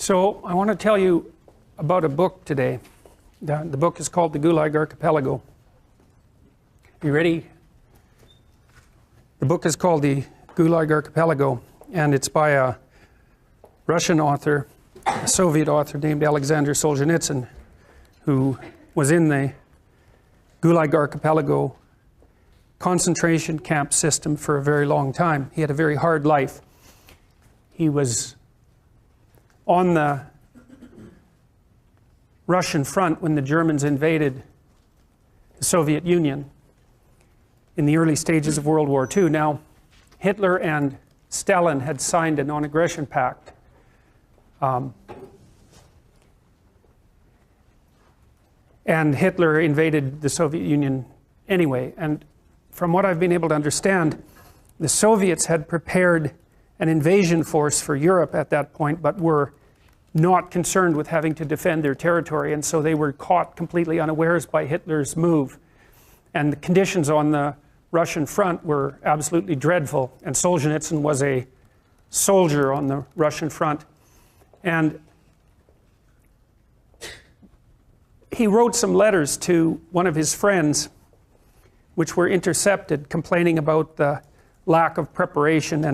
So I want to tell you about a book today. The book is called The Gulag Archipelago. You ready? The book is called The Gulag Archipelago, and it's by a Russian author, a Soviet author named Alexander Solzhenitsyn, who was in the Gulag Archipelago concentration camp system for a very long time. He had a very hard life. He was on the Russian front when the Germans invaded the Soviet Union in the early stages of World War II. Now, Hitler and Stalin had signed a non-aggression pact. And Hitler invaded the Soviet Union anyway. And from what I've been able to understand, the Soviets had prepared an invasion force for Europe at that point, but were not concerned with having to defend their territory, and so they were caught completely unawares by Hitler's move. And the conditions on the Russian front were absolutely dreadful, and Solzhenitsyn was a soldier on the Russian front. And he wrote some letters to one of his friends, which were intercepted, complaining about the lack of preparation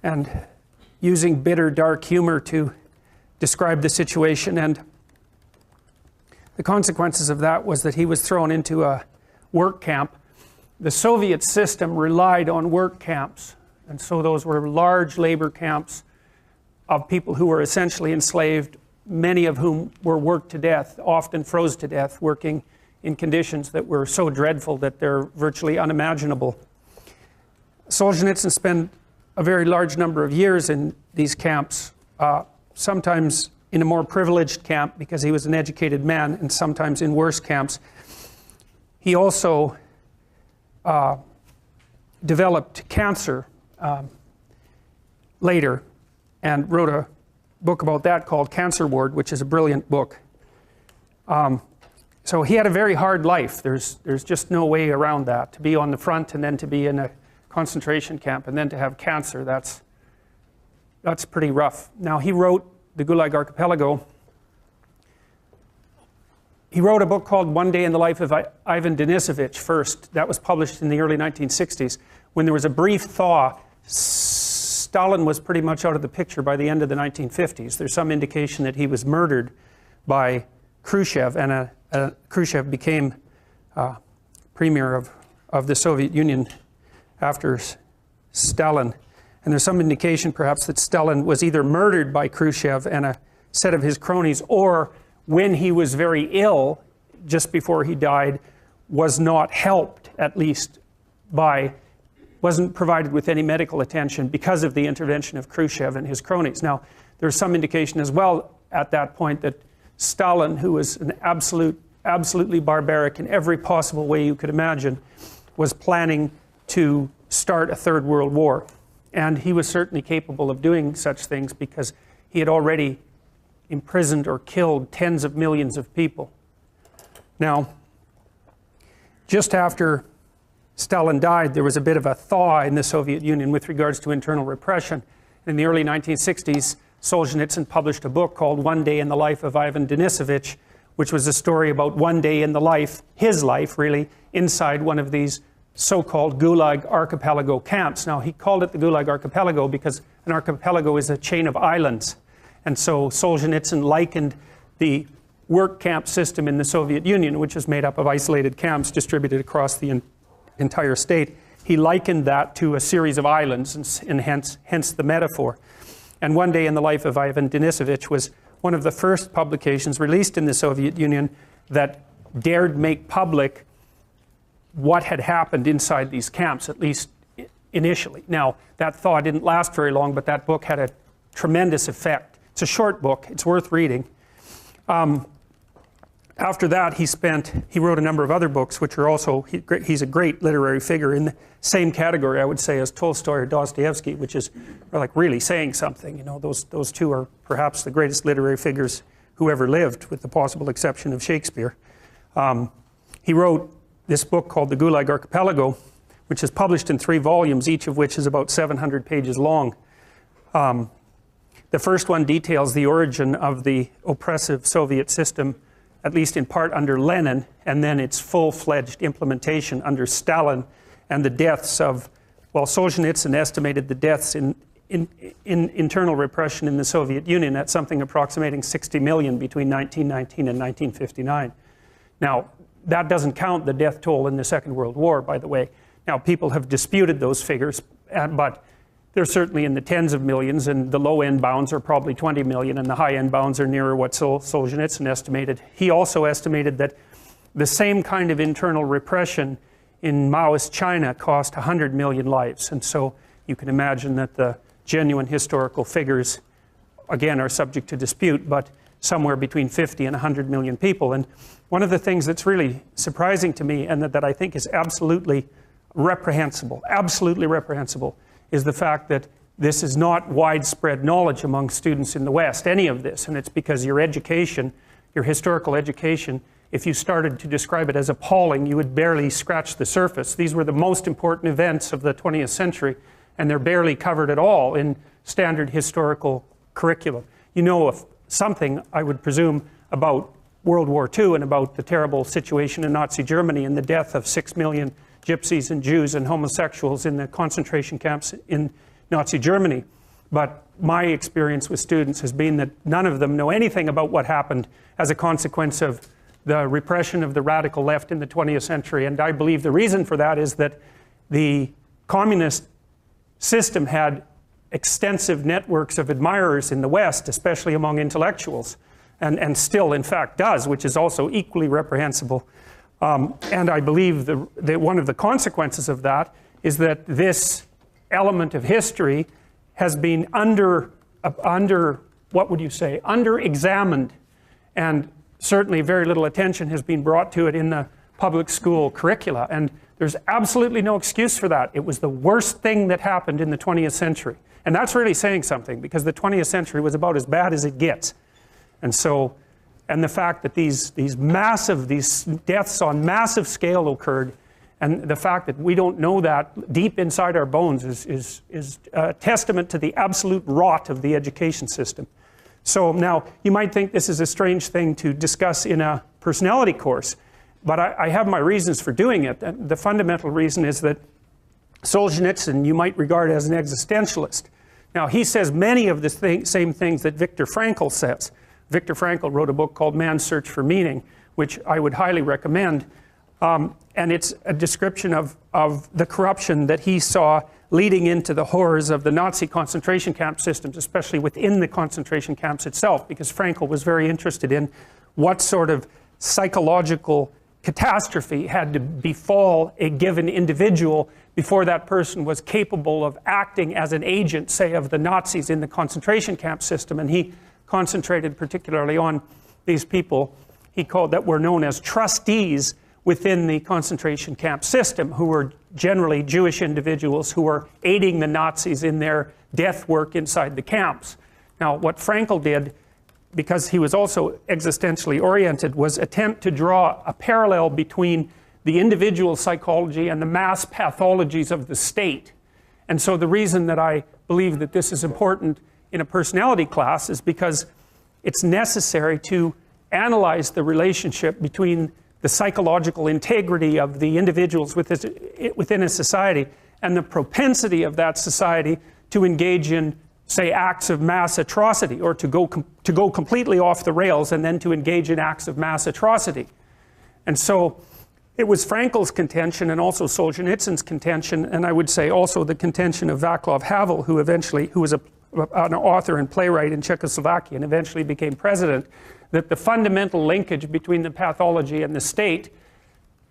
and using bitter, dark humor to describe the situation. And the consequences of that was that he was thrown into a work camp. The Soviet system relied on work camps, and so those were large labor camps of people who were essentially enslaved, many of whom were worked to death, often froze to death, working in conditions that were so dreadful that they're virtually unimaginable. Solzhenitsyn spent a very large number of years in these camps, sometimes in a more privileged camp because he was an educated man, and sometimes in worse camps. He also developed cancer later and wrote a book about that called Cancer Ward, which is a brilliant book. So he had a very hard life. There's just no way around that. To be on the front and then to be in a concentration camp and then to have cancer, that's pretty rough. Now, he wrote The Gulag Archipelago. He wrote a book called One Day in the Life of Ivan Denisovich first. That was published in the early 1960s. When there was a brief thaw, Stalin was pretty much out of the picture by the end of the 1950s. There's some indication that he was murdered by Khrushchev, and Khrushchev became premier of the Soviet Union after Stalin. And there's some indication perhaps that Stalin was either murdered by Khrushchev and a set of his cronies, or when he was very ill, just before he died, was not helped, at least wasn't provided with any medical attention because of the intervention of Khrushchev and his cronies. Now, there's some indication as well at that point that Stalin, who was an absolutely barbaric in every possible way you could imagine, was planning to start a third world war. And he was certainly capable of doing such things because he had already imprisoned or killed tens of millions of people. Now, just after Stalin died, there was a bit of a thaw in the Soviet Union with regards to internal repression. In the early 1960s, Solzhenitsyn published a book called One Day in the Life of Ivan Denisovich, which was a story about one day in the life, his life really, inside one of these so-called Gulag Archipelago camps. Now, he called it the Gulag Archipelago because an archipelago is a chain of islands. And so Solzhenitsyn likened the work camp system in the Soviet Union, which is made up of isolated camps distributed across the entire state. He likened that to a series of islands, and hence the metaphor. And One Day in the Life of Ivan Denisovich was one of the first publications released in the Soviet Union that dared make public what had happened inside these camps, at least initially. Now, that thaw didn't last very long, but that book had a tremendous effect. It's a short book. It's worth reading. After that, he wrote a number of other books, which are also, he's a great literary figure in the same category, I would say, as Tolstoy or Dostoevsky, which is like really saying something. You know, those two are perhaps the greatest literary figures who ever lived, with the possible exception of Shakespeare. He wrote this book called The Gulag Archipelago, which is published in 3 volumes, each of which is about 700 pages long. The first one details the origin of the oppressive Soviet system, at least in part under Lenin, and then its full-fledged implementation under Stalin, and the deaths of, well, Solzhenitsyn estimated the deaths in internal repression in the Soviet Union at something approximating 60 million between 1919 and 1959. Now, that doesn't count the death toll in the Second World War, by the way. Now, people have disputed those figures, but they're certainly in the tens of millions, and the low-end bounds are probably 20 million, and the high-end bounds are nearer what Solzhenitsyn estimated. He also estimated that the same kind of internal repression in Maoist China cost 100 million lives, and so you can imagine that the genuine historical figures, again, are subject to dispute, but somewhere between 50 and 100 million people. And one of the things that's really surprising to me, and that I think is absolutely reprehensible, is the fact that this is not widespread knowledge among students in the West, any of this, and it's because your education, your historical education, if you started to describe it as appalling, you would barely scratch the surface. These were the most important events of the 20th century, and they're barely covered at all in standard historical curriculum. You know of something, I would presume, about World War II and about the terrible situation in Nazi Germany and the death of 6 million gypsies and Jews and homosexuals in the concentration camps in Nazi Germany. But my experience with students has been that none of them know anything about what happened as a consequence of the repression of the radical left in the 20th century. And I believe the reason for that is that the communist system had extensive networks of admirers in the West, especially among intellectuals, and still, in fact, does, which is also equally reprehensible. And I believe that one of the consequences of that is that this element of history has been under-examined, and certainly very little attention has been brought to it in the public school curricula, and there's absolutely no excuse for that. It was the worst thing that happened in the 20th century, and that's really saying something, because the 20th century was about as bad as it gets. And so, and the fact that these deaths on massive scale occurred, and the fact that we don't know that deep inside our bones is a testament to the absolute rot of the education system. So now, you might think this is a strange thing to discuss in a personality course, but I have my reasons for doing it. The fundamental reason is that Solzhenitsyn you might regard as an existentialist. Now, he says many of the same things that Viktor Frankl says. Viktor Frankl wrote a book called Man's Search for Meaning, which I would highly recommend. And it's a description of the corruption that he saw leading into the horrors of the Nazi concentration camp systems, especially within the concentration camps itself, because Frankl was very interested in what sort of psychological catastrophe had to befall a given individual before that person was capable of acting as an agent, say, of the Nazis in the concentration camp system. And he concentrated particularly on these people he called that were known as trustees within the concentration camp system, who were generally Jewish individuals who were aiding the Nazis in their death work inside the camps. Now, what Frankl did, because he was also existentially oriented, was attempt to draw a parallel between the individual psychology and the mass pathologies of the state. And so the reason that I believe that this is important in a personality class is because it's necessary to analyze the relationship between the psychological integrity of the individuals within a society and the propensity of that society to engage in, say, acts of mass atrocity, or to go completely off the rails and then to engage in acts of mass atrocity. And so it was Frankl's contention, and also Solzhenitsyn's contention, and I would say also the contention of Václav Havel, who was an author and playwright in Czechoslovakia and eventually became president, that the fundamental linkage between the pathology and the state,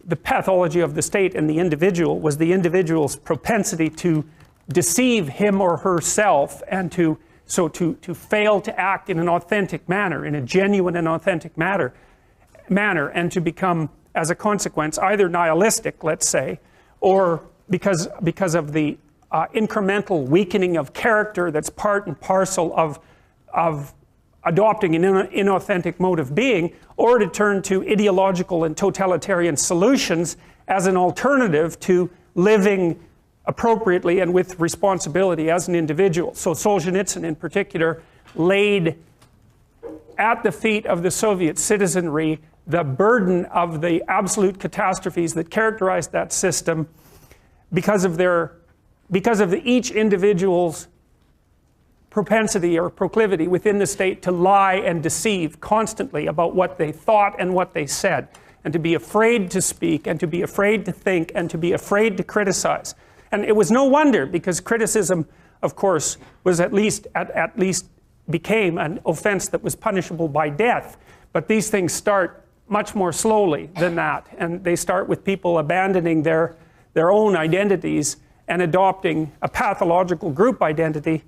the pathology of the state and the individual, was the individual's propensity to deceive him or herself, and to fail to act in an authentic manner, in a genuine and authentic manner, and to become, as a consequence, either nihilistic, let's say, or because of the incremental weakening of character that's part and parcel of adopting an inauthentic mode of being, or to turn to ideological and totalitarian solutions as an alternative to living appropriately and with responsibility as an individual. So Solzhenitsyn in particular laid at the feet of the Soviet citizenry the burden of the absolute catastrophes that characterized that system because of each individual's propensity or proclivity within the state to lie and deceive constantly about what they thought and what they said, and to be afraid to speak, and to be afraid to think, and to be afraid to criticize. And it was no wonder, because criticism, of course, was at least became an offense that was punishable by death. But these things start much more slowly than that, and they start with people abandoning their own identities and adopting a pathological group identity,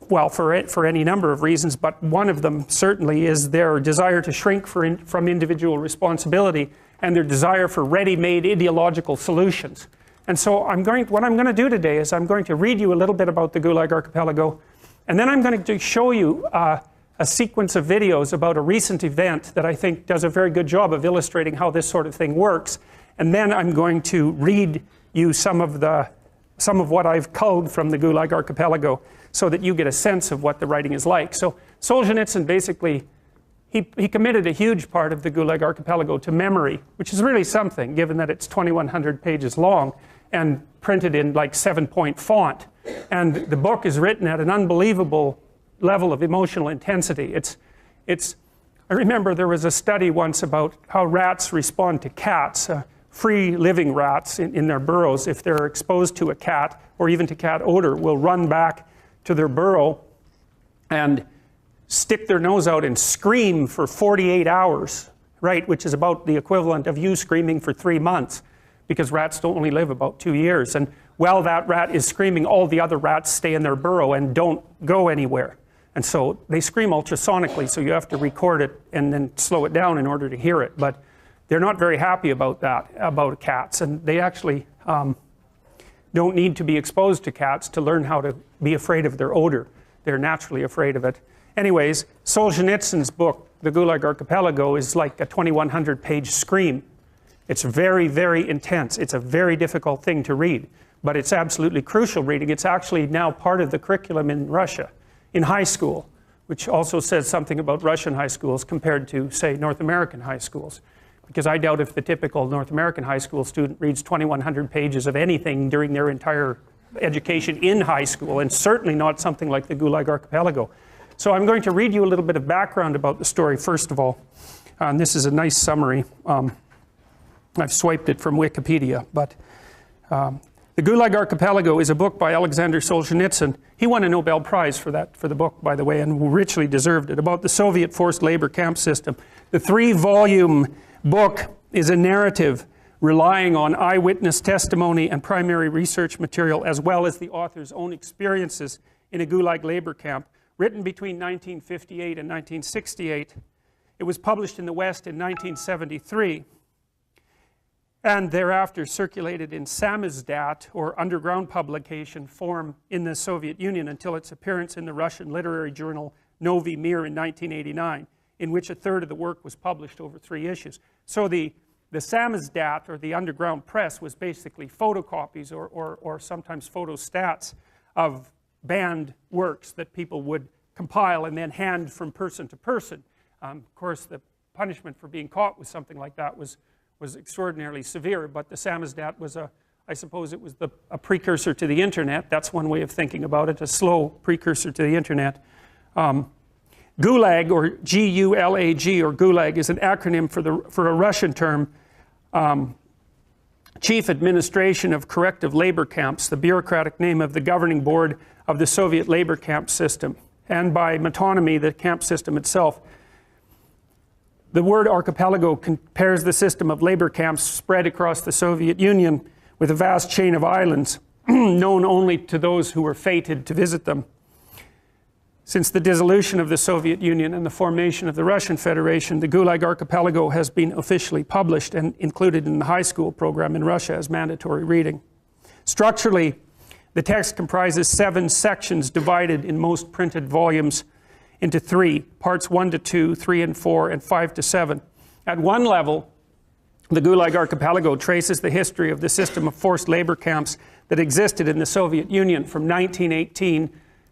well, for any number of reasons, but one of them certainly is their desire to shrink from individual responsibility and their desire for ready-made ideological solutions. And so what I'm going to do today is I'm going to read you a little bit about the Gulag Archipelago, and then I'm going to show you a sequence of videos about a recent event that I think does a very good job of illustrating how this sort of thing works. And then I'm going to read you some of what I've culled from the Gulag Archipelago so that you get a sense of what the writing is like. So Solzhenitsyn basically, he committed a huge part of the Gulag Archipelago to memory, which is really something given that it's 2,100 pages long and printed in like 7-point font. And the book is written at an unbelievable level of emotional intensity. I remember there was a study once about how rats respond to cats, free living rats in their burrows. If they're exposed to a cat or even to cat odor, will run back to their burrow and stick their nose out and scream for 48 hours, right, which is about the equivalent of you screaming for 3 months, because rats don't only live about 2 years. And while that rat is screaming, all the other rats stay in their burrow and don't go anywhere. And so they scream ultrasonically, so you have to record it and then slow it down in order to hear it. But they're not very happy about that, about cats. And they actually don't need to be exposed to cats to learn how to be afraid of their odor. They're naturally afraid of it. Anyways, Solzhenitsyn's book, The Gulag Archipelago, is like a 2,100-page scream. It's very, very intense. It's a very difficult thing to read, but it's absolutely crucial reading. It's actually now part of the curriculum in Russia, in high school, which also says something about Russian high schools compared to, say, North American high schools. Because I doubt if the typical North American high school student reads 2,100 pages of anything during their entire education in high school, and certainly not something like the Gulag Archipelago. So I'm going to read you a little bit of background about the story, first of all. And this is a nice summary. I've swiped it from Wikipedia, but The Gulag Archipelago is a book by Alexander Solzhenitsyn. He won a Nobel Prize for the book, by the way, and richly deserved it, about the Soviet forced labor camp system. The 3-volume book is a narrative relying on eyewitness testimony and primary research material, as well as the author's own experiences in a Gulag labor camp, written between 1958 and 1968. It was published in the West in 1973, and thereafter circulated in samizdat, or underground publication form, in the Soviet Union until its appearance in the Russian literary journal Novy Mir in 1989, in which a third of the work was published over 3 issues. So the samizdat, or the underground press, was basically photocopies or sometimes photostats of banned works that people would compile and then hand from person to person. Of course, the punishment for being caught with something like that was extraordinarily severe, but the samizdat was I suppose it was a precursor to the internet. That's one way of thinking about it, a slow precursor to the internet. Gulag, or G-U-L-A-G, or Gulag, is an acronym for a Russian term, Chief Administration of Corrective Labor Camps, the bureaucratic name of the governing board of the Soviet labor camp system, and by metonymy, the camp system itself. The word archipelago compares the system of labor camps spread across the Soviet Union with a vast chain of islands, known only to those who were fated to visit them. Since the dissolution of the Soviet Union and the formation of the Russian Federation, the Gulag Archipelago has been officially published and included in the high school program in Russia as mandatory reading. Structurally, the text comprises 7 sections divided in most printed volumes into 3, parts 1 to 2, 3 and 4, and 5 to 7. At one level, the Gulag Archipelago traces the history of the system of forced labor camps that existed in the Soviet Union from 1918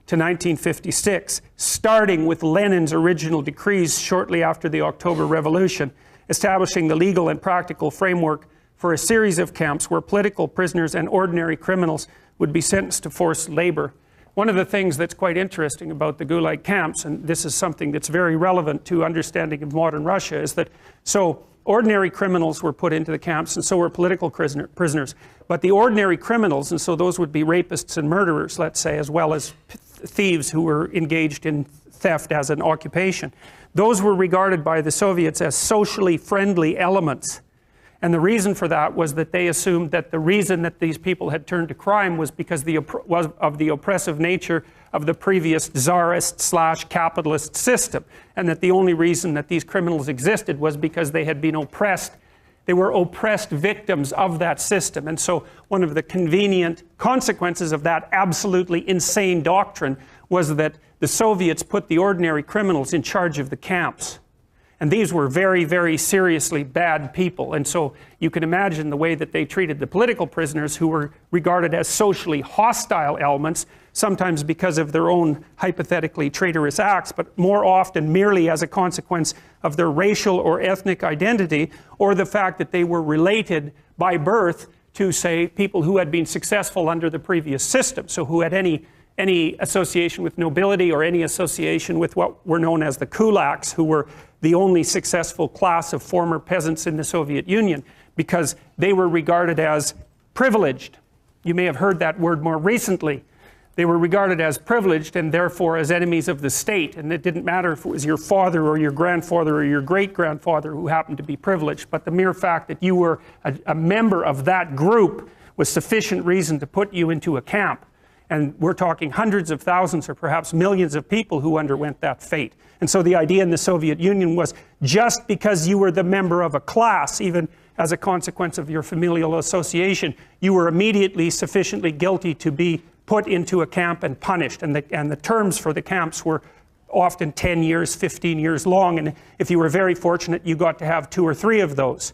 to 1956, starting with Lenin's original decrees shortly after the October Revolution, establishing the legal and practical framework for a series of camps where political prisoners and ordinary criminals would be sentenced to forced labor. One of the things that's quite interesting about the Gulag camps, and this is something that's very relevant to understanding of modern Russia, is that so ordinary criminals were put into the camps and so were political prisoners. But the ordinary criminals, and so those would be rapists and murderers, let's say, as well as thieves who were engaged in theft as an occupation, those were regarded by the Soviets as socially friendly elements. And the reason for that was that they assumed that the reason that these people had turned to crime was because of the oppressive nature of the previous czarist/capitalist system, and that the only reason that these criminals existed was because they had been oppressed. They were oppressed victims of that system. And so one of the convenient consequences of that absolutely insane doctrine was that the Soviets put the ordinary criminals in charge of the camps. And these were very, very seriously bad people. And so you can imagine the way that they treated the political prisoners, who were regarded as socially hostile elements, sometimes because of their own hypothetically traitorous acts, but more often merely as a consequence of their racial or ethnic identity, or the fact that they were related by birth to, say, people who had been successful under the previous system, so who had any association with nobility or any association with what were known as the kulaks, who were the only successful class of former peasants in the Soviet Union, because they were regarded as privileged. You may have heard that word more recently. They were regarded as privileged and therefore as enemies of the state, and it didn't matter if it was your father or your grandfather or your great-grandfather who happened to be privileged, but the mere fact that you were a member of that group was sufficient reason to put you into a camp. And we're talking hundreds of thousands or perhaps millions of people who underwent that fate. And so the idea in the Soviet Union was, just because you were the member of a class, even as a consequence of your familial association, you were immediately sufficiently guilty to be put into a camp and punished. And the terms for the camps were often 10 years, 15 years long. And if you were very fortunate, you got to have 2 or 3 of those.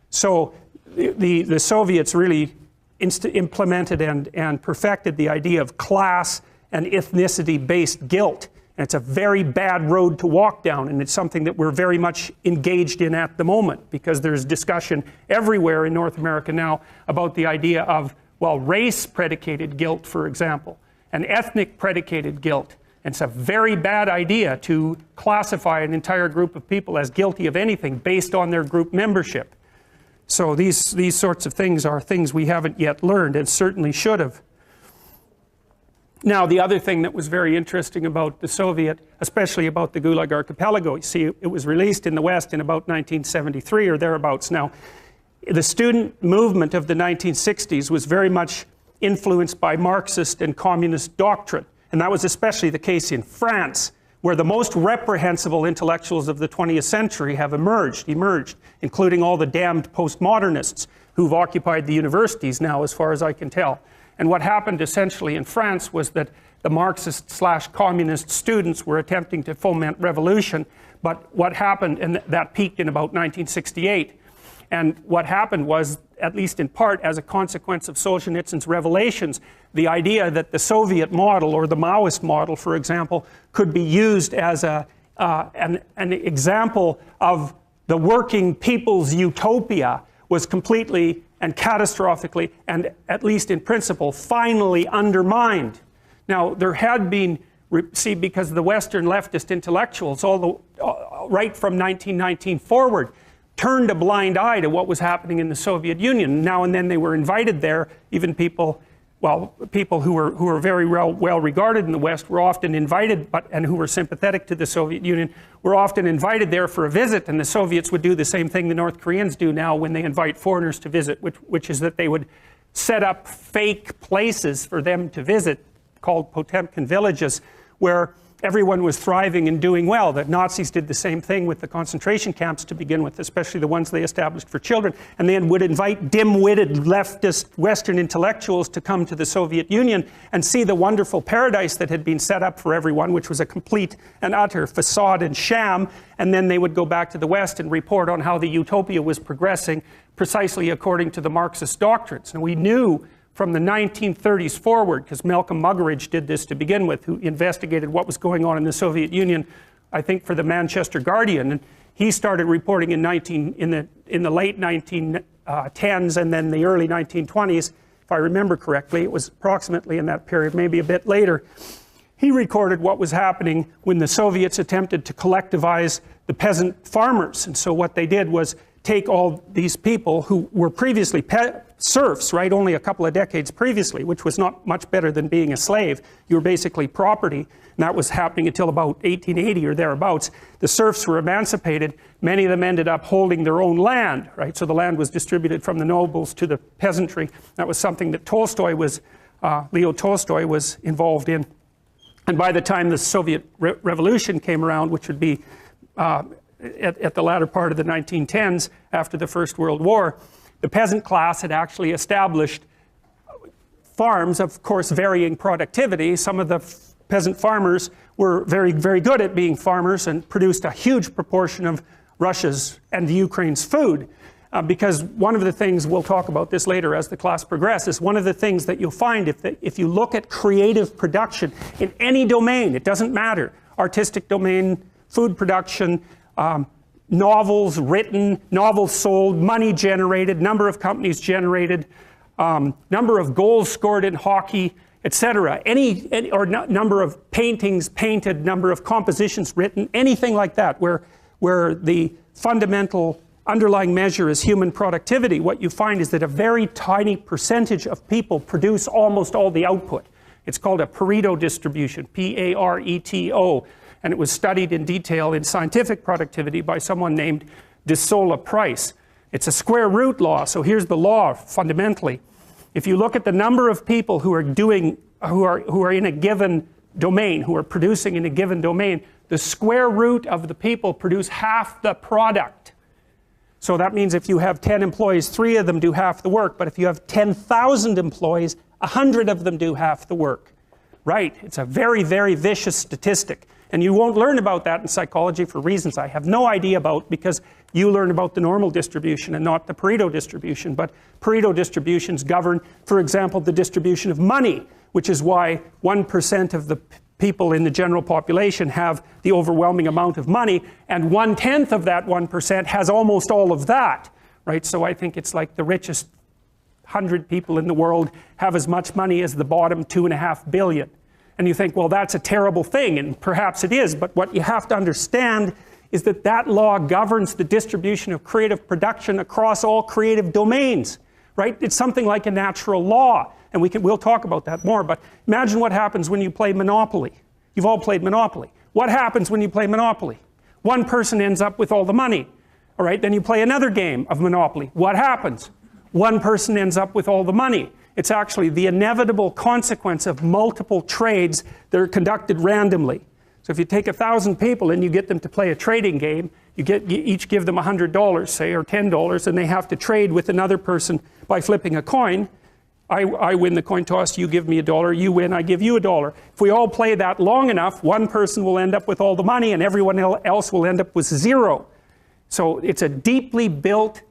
So the Soviets really implemented and perfected the idea of class and ethnicity-based guilt. And it's a very bad road to walk down, and it's something that we're very much engaged in at the moment, because there's discussion everywhere in North America now about the idea of, well, race-predicated guilt, for example, and ethnic-predicated guilt. And it's a very bad idea to classify an entire group of people as guilty of anything based on their group membership. So these sorts of things are things we haven't yet learned, and certainly should have. Now, the other thing that was very interesting about the Soviet, especially about the Gulag Archipelago, you see, it was released in the West in about 1973 or thereabouts. Now, the student movement of the 1960s was very much influenced by Marxist and communist doctrine, and that was especially the case in France, where the most reprehensible intellectuals of the 20th century have emerged, including all the damned postmodernists who've occupied the universities now, as far as I can tell. And what happened essentially in France was that the Marxist/communist students were attempting to foment revolution, but what happened, and that peaked in about 1968, and what happened was, at least in part as a consequence of Solzhenitsyn's revelations, the idea that the Soviet model, or the Maoist model, for example, could be used as an example of the working people's utopia was completely and catastrophically, and at least in principle, finally undermined. Now, there had been, see, because the Western leftist intellectuals, right from 1919 forward, turned a blind eye to what was happening in the Soviet Union. Now and then they were invited there, even people, well, people who were very well regarded in the West were often invited, and who were sympathetic to the Soviet Union, were often invited there for a visit, and the Soviets would do the same thing the North Koreans do now when they invite foreigners to visit, which is that they would set up fake places for them to visit, called Potemkin villages, where everyone was thriving and doing well. The Nazis did the same thing with the concentration camps to begin with, especially the ones they established for children, and then would invite dim-witted leftist Western intellectuals to come to the Soviet Union and see the wonderful paradise that had been set up for everyone, which was a complete and utter facade and sham, and then they would go back to the West and report on how the utopia was progressing precisely according to the Marxist doctrines. And we knew from the 1930s forward, because Malcolm Muggeridge did this to begin with, who investigated what was going on in the Soviet Union, I think for the Manchester Guardian, and he started reporting in the late 1910s and then the early 1920s, if I remember correctly. It was approximately in that period, maybe a bit later. He recorded what was happening when the Soviets attempted to collectivize the peasant farmers. And so what they did was take all these people who were previously serfs, right, only a couple of decades previously, which was not much better than being a slave. You were basically property, and that was happening until about 1880 or thereabouts. The serfs were emancipated. Many of them ended up holding their own land, right, so the land was distributed from the nobles to the peasantry. That was something that Leo Tolstoy was involved in. And by the time the Soviet Revolution came around, which would be at the latter part of the 1910s, after the First World War, the peasant class had actually established farms, of course, varying productivity. Some of the peasant farmers were very, very good at being farmers and produced a huge proportion of Russia's and the Ukraine's food. Because one of the things, we'll talk about this later as the class progresses, one of the things that you'll find if you look at creative production in any domain, it doesn't matter, artistic domain, food production, novels written, novels sold, money generated, number of companies generated, number of goals scored in hockey, etc. Or number of paintings painted, number of compositions written, anything like that, where the fundamental underlying measure is human productivity, what you find is that a very tiny percentage of people produce almost all the output. It's called a Pareto distribution, P-A-R-E-T-O. And it was studied in detail in scientific productivity by someone named de Sola Price. It's a square root law, so here's the law fundamentally. If you look at the number of people who are in a given domain, who are producing in a given domain, the square root of the people produce half the product. So that means if you have 10 employees, 3 of them do half the work, but if you have 10,000 employees, 100 of them do half the work. Right? It's a very, very vicious statistic. And you won't learn about that in psychology for reasons I have no idea about, because you learn about the normal distribution and not the Pareto distribution. But Pareto distributions govern, for example, the distribution of money, which is why 1% of the people in the general population have the overwhelming amount of money, and 1/10 of that 1% has almost all of that. Right? So I think it's like the richest 100 people in the world have as much money as the bottom 2.5 billion. And you think, well, that's a terrible thing, and perhaps it is, but what you have to understand is that that law governs the distribution of creative production across all creative domains, right? It's something like a natural law, and we'll talk about that more, but imagine what happens when you play Monopoly. You've all played Monopoly. What happens when you play Monopoly? One person ends up with all the money, all right? Then you play another game of Monopoly. What happens? One person ends up with all the money. It's actually the inevitable consequence of multiple trades that are conducted randomly. So if you take 1,000 people and you get them to play a trading game, you each give them $100, say, or $10, and they have to trade with another person by flipping a coin. I win the coin toss, you give me $1, you win, I give you $1. If we all play that long enough, one person will end up with all the money and everyone else will end up with 0. So it's a deeply built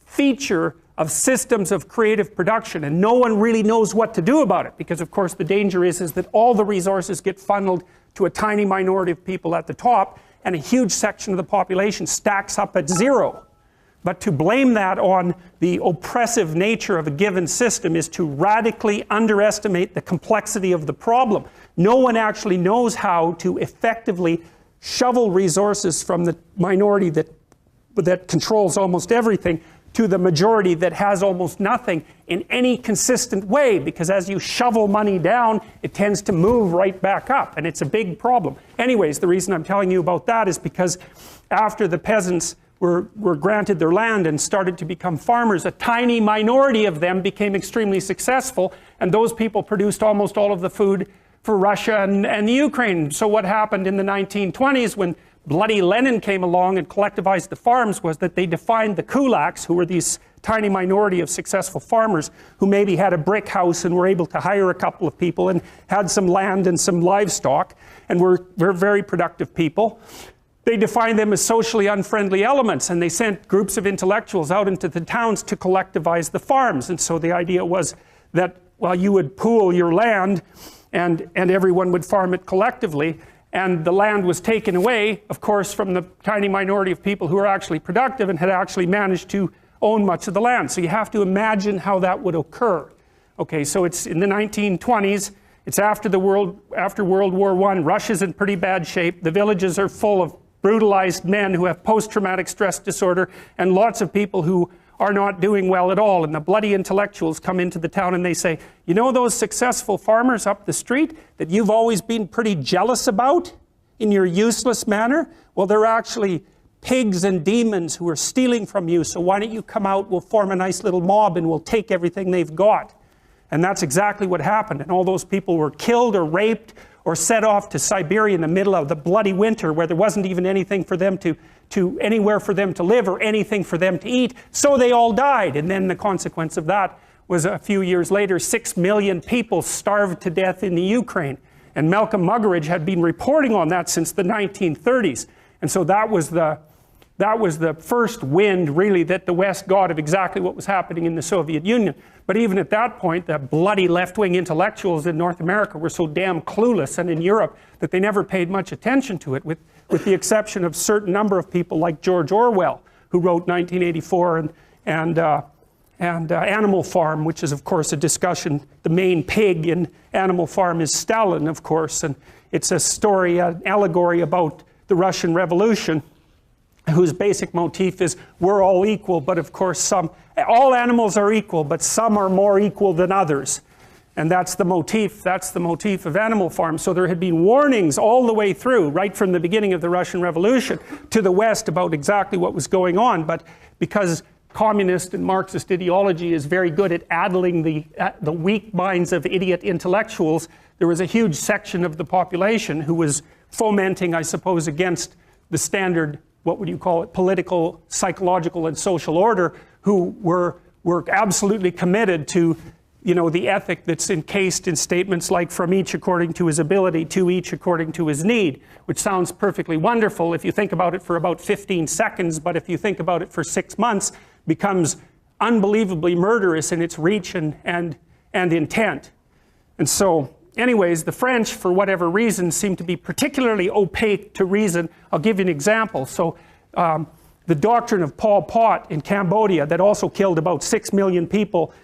feature of systems of creative production, and no one really knows what to do about it, because of course the danger is that all the resources get funneled to a tiny minority of people at the top, and a huge section of the population stacks up at 0. But to blame that on the oppressive nature of a given system is to radically underestimate the complexity of the problem. No one actually knows how to effectively shovel resources from the minority that controls almost everything to the majority that has almost nothing in any consistent way, because as you shovel money down, it tends to move right back up, and it's a big problem. Anyways, the reason I'm telling you about that is because after the peasants were granted their land and started to become farmers, a tiny minority of them became extremely successful, and those people produced almost all of the food for Russia and the Ukraine. So what happened in the 1920s when bloody Lenin came along and collectivized the farms was that they defined the kulaks, who were these tiny minority of successful farmers who maybe had a brick house and were able to hire a couple of people and had some land and some livestock and were very productive people. They defined them as socially unfriendly elements, and they sent groups of intellectuals out into the towns to collectivize the farms. And so the idea was that well, you would pool your land and everyone would farm it collectively, and the land was taken away, of course, from the tiny minority of people who were actually productive and had actually managed to own much of the land. So you have to imagine how that would occur. Okay, so it's in the 1920s, it's after World War I, Russia's in pretty bad shape, the villages are full of brutalized men who have post-traumatic stress disorder, and lots of people who are not doing well at all, and the bloody intellectuals come into the town and they say, you know those successful farmers up the street that you've always been pretty jealous about in your useless manner? Well, they're actually pigs and demons who are stealing from you, so why don't you come out, we'll form a nice little mob and we'll take everything they've got. And that's exactly what happened, and all those people were killed or raped or set off to Siberia in the middle of the bloody winter where there wasn't even anything for them anywhere for them to live or anything for them to eat, so they all died. And then the consequence of that was a few years later, 6 million people starved to death in the Ukraine. And Malcolm Muggeridge had been reporting on that since the 1930s. And so that was the first wind, really, that the West got of exactly what was happening in the Soviet Union. But even at that point, the bloody left-wing intellectuals in North America were so damn clueless, and in Europe, that they never paid much attention to it, with the exception of a certain number of people like George Orwell, who wrote 1984 and Animal Farm, which is, of course, a discussion. The main pig in Animal Farm is Stalin, of course, and it's a story, an allegory about the Russian Revolution, whose basic motif is we're all equal, but of course all animals are equal, but some are more equal than others. And that's the motif of Animal Farm. So there had been warnings all the way through, right from the beginning of the Russian Revolution, to the West about exactly what was going on. But because communist and Marxist ideology is very good at addling the weak minds of idiot intellectuals, there was a huge section of the population who was fomenting, I suppose, against the standard, what would you call it, political, psychological, and social order, who were absolutely committed to, you know, the ethic that's encased in statements like from each according to his ability, to each according to his need, which sounds perfectly wonderful if you think about it for about 15 seconds, but if you think about it for 6 months, becomes unbelievably murderous in its reach and intent. And so, anyways, the French, for whatever reason, seem to be particularly opaque to reason. I'll give you an example. So the doctrine of Pol Pot in Cambodia that also killed about 6 million people.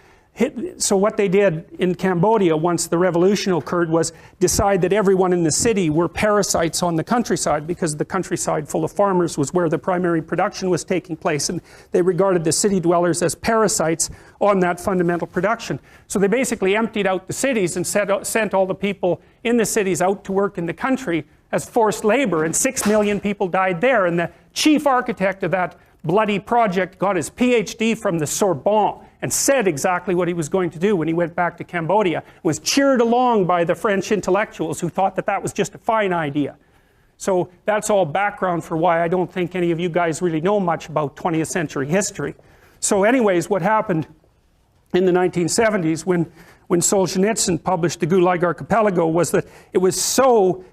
So what they did in Cambodia once the revolution occurred was decide that everyone in the city were parasites on the countryside, because the countryside full of farmers was where the primary production was taking place, and they regarded the city dwellers as parasites on that fundamental production. So they basically emptied out the cities and sent all the people in the cities out to work in the country as forced labor, and 6 million people died there. And the chief architect of that bloody project got his PhD from the Sorbonne and said exactly what he was going to do when he went back to Cambodia, was cheered along by the French intellectuals who thought that that was just a fine idea. So that's all background for why I don't think any of you guys really know much about 20th century history. So anyways, what happened in the 1970s when Solzhenitsyn published the Gulag Archipelago was that it was so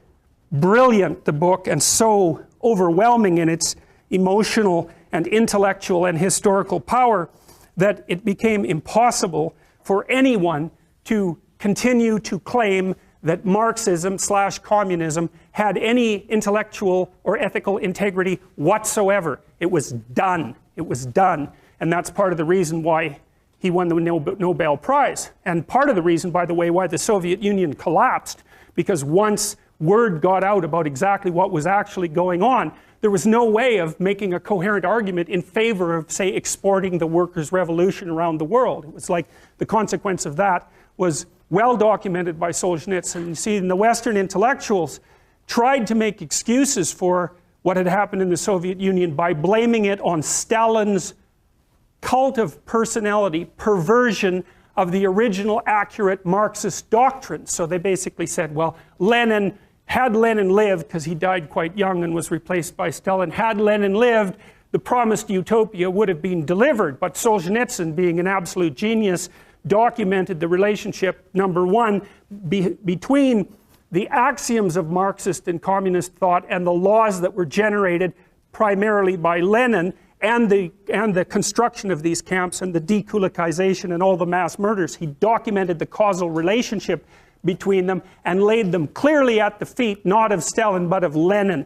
brilliant, the book, and so overwhelming in its emotional and intellectual and historical power, that it became impossible for anyone to continue to claim that Marxism/communism had any intellectual or ethical integrity whatsoever. It was done. It was done. And that's part of the reason why he won the Nobel Prize. And part of the reason, by the way, why the Soviet Union collapsed, because once word got out about exactly what was actually going on, there was no way of making a coherent argument in favor of, say, exporting the workers' revolution around the world. It was like the consequence of that was well documented by Solzhenitsyn. You see, the Western intellectuals tried to make excuses for what had happened in the Soviet Union by blaming it on Stalin's cult of personality, perversion of the original accurate Marxist doctrine. So they basically said, well, had Lenin lived, because he died quite young and was replaced by Stalin, had Lenin lived, the promised utopia would have been delivered. But Solzhenitsyn, being an absolute genius, documented the relationship, number one, between the axioms of Marxist and communist thought and the laws that were generated primarily by Lenin, and the construction of these camps and the dekulakization and all the mass murders. He documented the causal relationship between them and laid them clearly at the feet, not of Stalin, but of Lenin.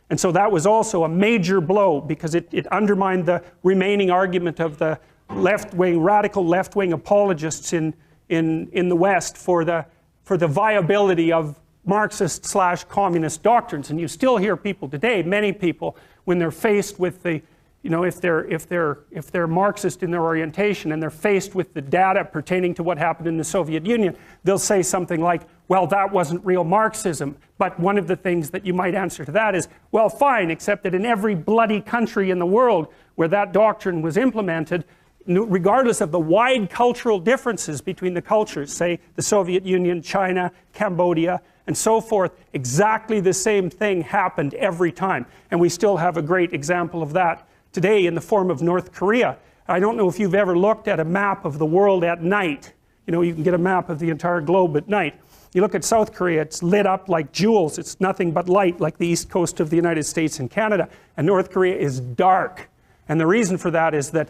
And so that was also a major blow, because it undermined the remaining argument of the left-wing, radical left-wing apologists in the West for the viability of Marxist/communist doctrines. And you still hear people today, many people, when they're faced with the, you know, if they're Marxist in their orientation and they're faced with the data pertaining to what happened in the Soviet Union, they'll say something like, well, that wasn't real Marxism. But one of the things that you might answer to that is, well, fine, except that in every bloody country in the world where that doctrine was implemented, regardless of the wide cultural differences between the cultures, say the Soviet Union, China, Cambodia, and so forth, exactly the same thing happened every time. And we still have a great example of that today in the form of North Korea. I don't know if you've ever looked at a map of the world at night. You know, you can get a map of the entire globe at night. You look at South Korea, it's lit up like jewels. It's nothing but light, like the east coast of the United States and Canada. And North Korea is dark. And the reason for that is that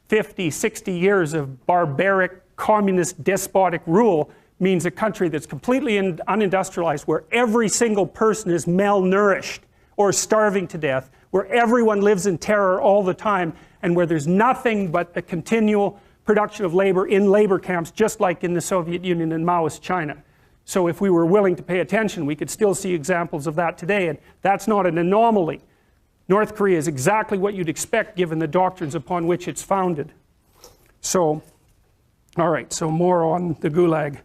50, 60 years of barbaric, communist, despotic rule means a country that's completely unindustrialized, where every single person is malnourished or starving to death, where everyone lives in terror all the time, and where there's nothing but the continual production of labor in labor camps, just like in the Soviet Union and Maoist China. So if we were willing to pay attention, we could still see examples of that today, and that's not an anomaly. North Korea is exactly what you'd expect given the doctrines upon which it's founded. So, all right, so more on the Gulag.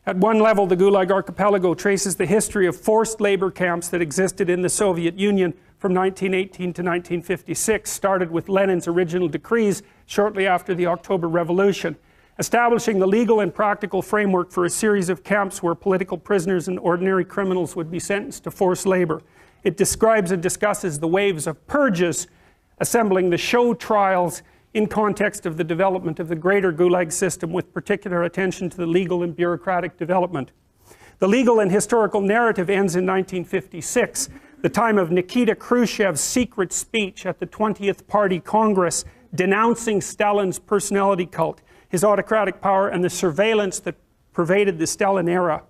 At one level, the Gulag Archipelago traces the history of forced labor camps that existed in the Soviet Union from 1918 to 1956, started with Lenin's original decrees shortly after the October Revolution, establishing the legal and practical framework for a series of camps where political prisoners and ordinary criminals would be sentenced to forced labor. It describes and discusses the waves of purges, assembling the show trials in context of the development of the greater Gulag system, with particular attention to the legal and bureaucratic development. The legal and historical narrative ends in 1956, the time of Nikita Khrushchev's secret speech at the 20th Party Congress denouncing Stalin's personality cult, his autocratic power, and the surveillance that pervaded the Stalin era.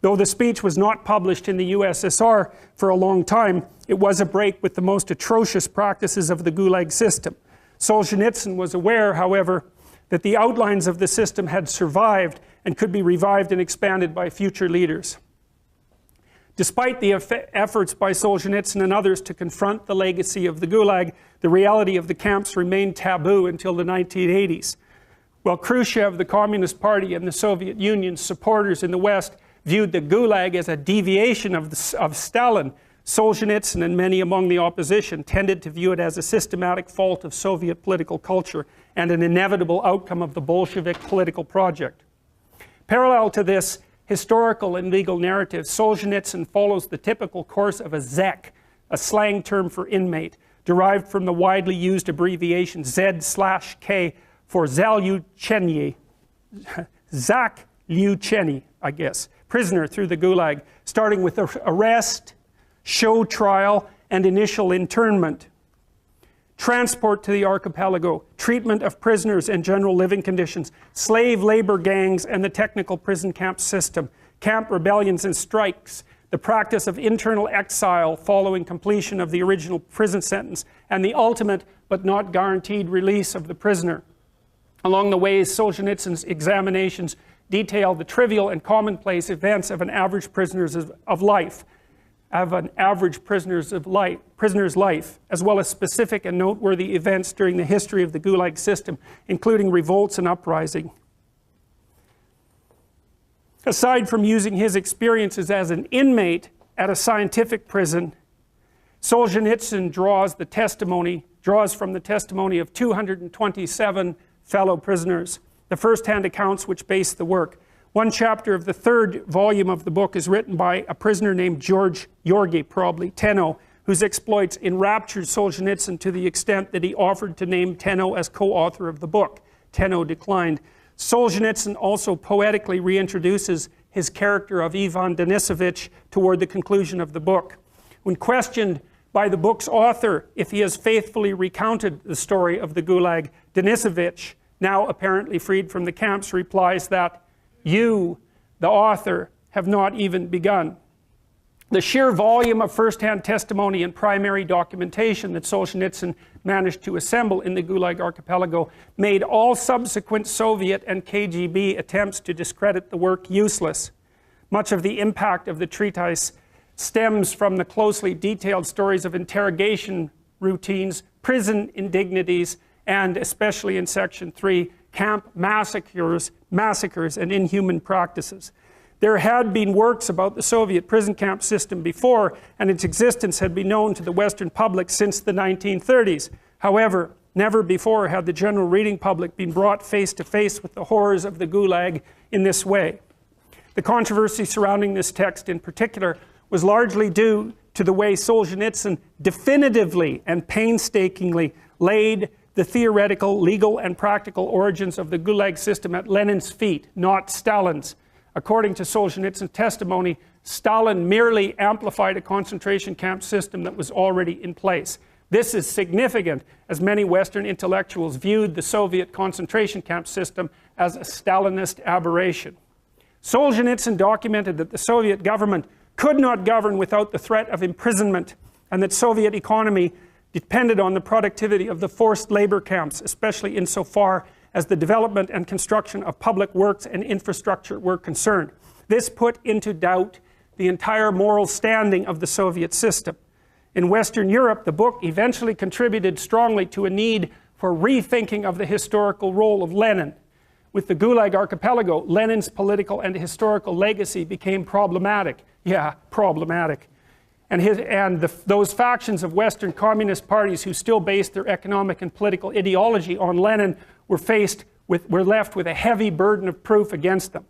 Though the speech was not published in the USSR for a long time, it was a break with the most atrocious practices of the Gulag system. Solzhenitsyn was aware, however, that the outlines of the system had survived and could be revived and expanded by future leaders. Despite the efforts by Solzhenitsyn and others to confront the legacy of the Gulag, the reality of the camps remained taboo until the 1980s. While Khrushchev, the Communist Party, and the Soviet Union's supporters in the West viewed the Gulag as a deviation of Stalin, Solzhenitsyn and many among the opposition tended to view it as a systematic fault of Soviet political culture and an inevitable outcome of the Bolshevik political project. Parallel to this historical and legal narrative, Solzhenitsyn follows the typical course of a zek, a slang term for inmate, derived from the widely used abbreviation Z/K for Zalyucheny, Zalyucheny, I guess, prisoner through the Gulag, starting with arrest, show trial, and initial internment. Transport to the archipelago, treatment of prisoners and general living conditions, slave labor gangs and the technical prison camp system, camp rebellions and strikes, the practice of internal exile following completion of the original prison sentence, and the ultimate but not guaranteed release of the prisoner. Along the way, Solzhenitsyn's examinations detail the trivial and commonplace events of an average prisoner's life, as well as specific and noteworthy events during the history of the Gulag system, including revolts and uprising. Aside from using his experiences as an inmate at a scientific prison, Solzhenitsyn draws from the testimony of 227 fellow prisoners, the first-hand accounts which base the work. One chapter of the third volume of the book is written by a prisoner named Georgi, probably, Tenno, whose exploits enraptured Solzhenitsyn to the extent that he offered to name Tenno as co-author of the book. Tenno declined. Solzhenitsyn also poetically reintroduces his character of Ivan Denisovich toward the conclusion of the book. When questioned by the book's author if he has faithfully recounted the story of the Gulag, Denisovich, now apparently freed from the camps, replies that you, the author, have not even begun. The sheer volume of first-hand testimony and primary documentation that Solzhenitsyn managed to assemble in the Gulag archipelago made all subsequent Soviet and KGB attempts to discredit the work useless. Much of the impact of the treatise stems from the closely detailed stories of interrogation routines, prison indignities, and, especially in Section 3, camp massacres and inhuman practices. There had been works about the Soviet prison camp system before, and its existence had been known to the Western public since the 1930s. However, never before had the general reading public been brought face to face with the horrors of the Gulag in this way. The controversy surrounding this text in particular was largely due to the way Solzhenitsyn definitively and painstakingly laid the theoretical, legal, and practical origins of the Gulag system at Lenin's feet, not Stalin's. According to Solzhenitsyn's testimony, Stalin merely amplified a concentration camp system that was already in place. This is significant, as many Western intellectuals viewed the Soviet concentration camp system as a Stalinist aberration. Solzhenitsyn documented that the Soviet government could not govern without the threat of imprisonment, and that Soviet economy depended on the productivity of the forced labor camps, especially insofar as the development and construction of public works and infrastructure were concerned. This put into doubt the entire moral standing of the Soviet system. In Western Europe, the book eventually contributed strongly to a need for rethinking of the historical role of Lenin. With the Gulag archipelago, Lenin's political and historical legacy became problematic. Yeah, problematic. And those factions of Western communist parties who still based their economic and political ideology on Lenin were left with a heavy burden of proof against them.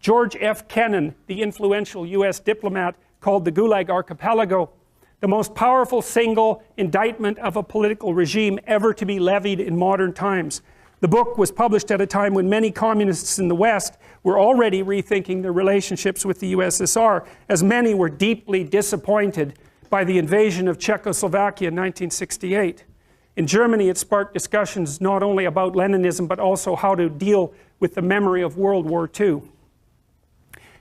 George F. Kennan, the influential US diplomat, called the Gulag archipelago the most powerful single indictment of a political regime ever to be levied in modern times. The book was published at a time when many communists in the West were already rethinking their relationships with the USSR, as many were deeply disappointed by the invasion of Czechoslovakia in 1968. In Germany, it sparked discussions not only about Leninism, but also how to deal with the memory of World War II.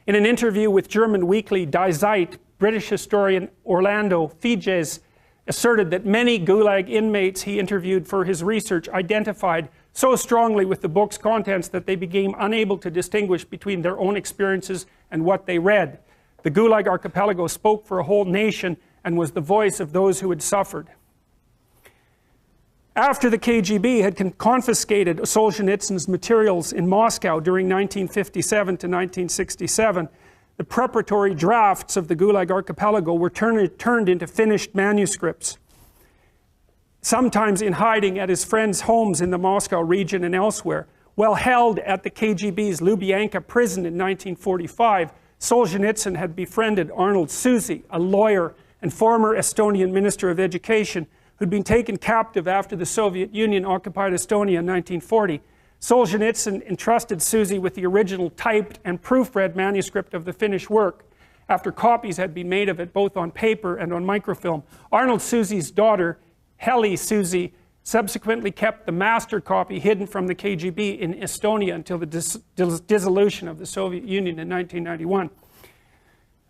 In an interview with German weekly Die Zeit, British historian Orlando Figes asserted that many Gulag inmates he interviewed for his research identified so strongly with the book's contents that they became unable to distinguish between their own experiences and what they read. The Gulag archipelago spoke for a whole nation and was the voice of those who had suffered. After the KGB had confiscated Solzhenitsyn's materials in Moscow during 1957 to 1967, the preparatory drafts of the Gulag archipelago were turned into finished manuscripts, sometimes in hiding at his friends' homes in the Moscow region and elsewhere. While held at the KGB's Lubyanka prison in 1945, Solzhenitsyn had befriended Arnold Suzy, a lawyer and former Estonian Minister of Education, who'd been taken captive after the Soviet Union occupied Estonia in 1940. Solzhenitsyn entrusted Suzy with the original typed and proofread manuscript of the finished work, after copies had been made of it both on paper and on microfilm. Arnold Suzy's daughter, Heli Suzy, subsequently kept the master copy hidden from the KGB in Estonia until the dissolution of the Soviet Union in 1991.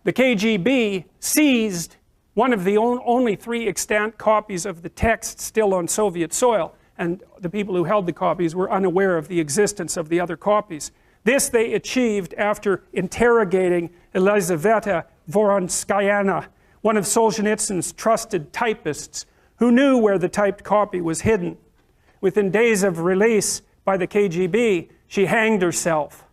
The KGB seized one of the only 3 extant copies of the text still on Soviet soil, and the people who held the copies were unaware of the existence of the other copies. This they achieved after interrogating Elizaveta Voronskayana, one of Solzhenitsyn's trusted typists, who knew where the typed copy was hidden. Within days of release by the KGB, she hanged herself.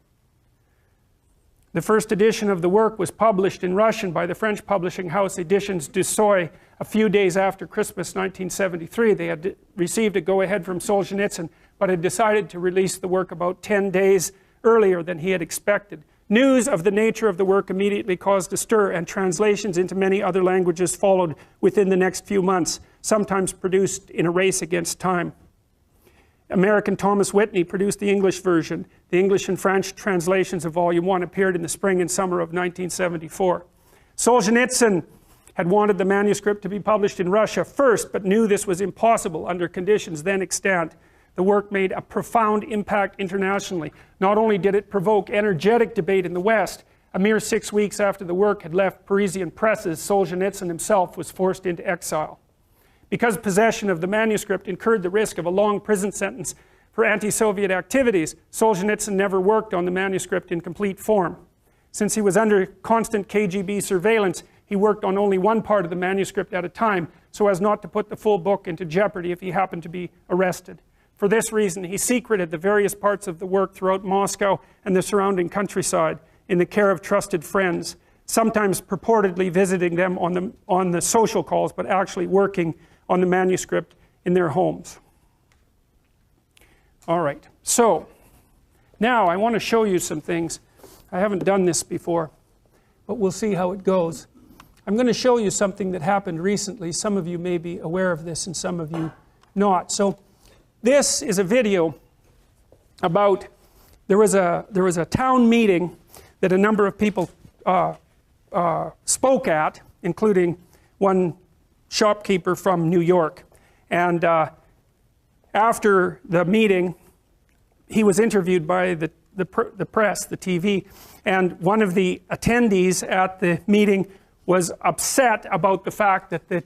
The first edition of the work was published in Russian by the French publishing house Editions du Seuil a few days after Christmas 1973. They had received a go-ahead from Solzhenitsyn, but had decided to release the work about 10 days earlier than he had expected. News of the nature of the work immediately caused a stir, and translations into many other languages followed within the next few months, sometimes produced in a race against time. American Thomas Whitney produced the English version. The English and French translations of Volume 1 appeared in the spring and summer of 1974. Solzhenitsyn had wanted the manuscript to be published in Russia first, but knew this was impossible under conditions then extant. The work made a profound impact internationally. Not only did it provoke energetic debate in the West, a mere 6 weeks after the work had left Parisian presses, Solzhenitsyn himself was forced into exile. Because possession of the manuscript incurred the risk of a long prison sentence for anti-Soviet activities, Solzhenitsyn never worked on the manuscript in complete form. Since he was under constant KGB surveillance, he worked on only one part of the manuscript at a time, so as not to put the full book into jeopardy if he happened to be arrested. For this reason, he secreted the various parts of the work throughout Moscow and the surrounding countryside in the care of trusted friends, sometimes purportedly visiting them on the social calls, but actually working on the manuscript in their homes. All right, so now I want to show you some things. I haven't done this before, but we'll see how it goes. I'm going to show you something that happened recently. Some of you may be aware of this and some of you not. So this is a video about, there was a town meeting that a number of people spoke at, including one shopkeeper from New York. And after the meeting, he was interviewed by the press, the TV, and one of the attendees at the meeting was upset about the fact that the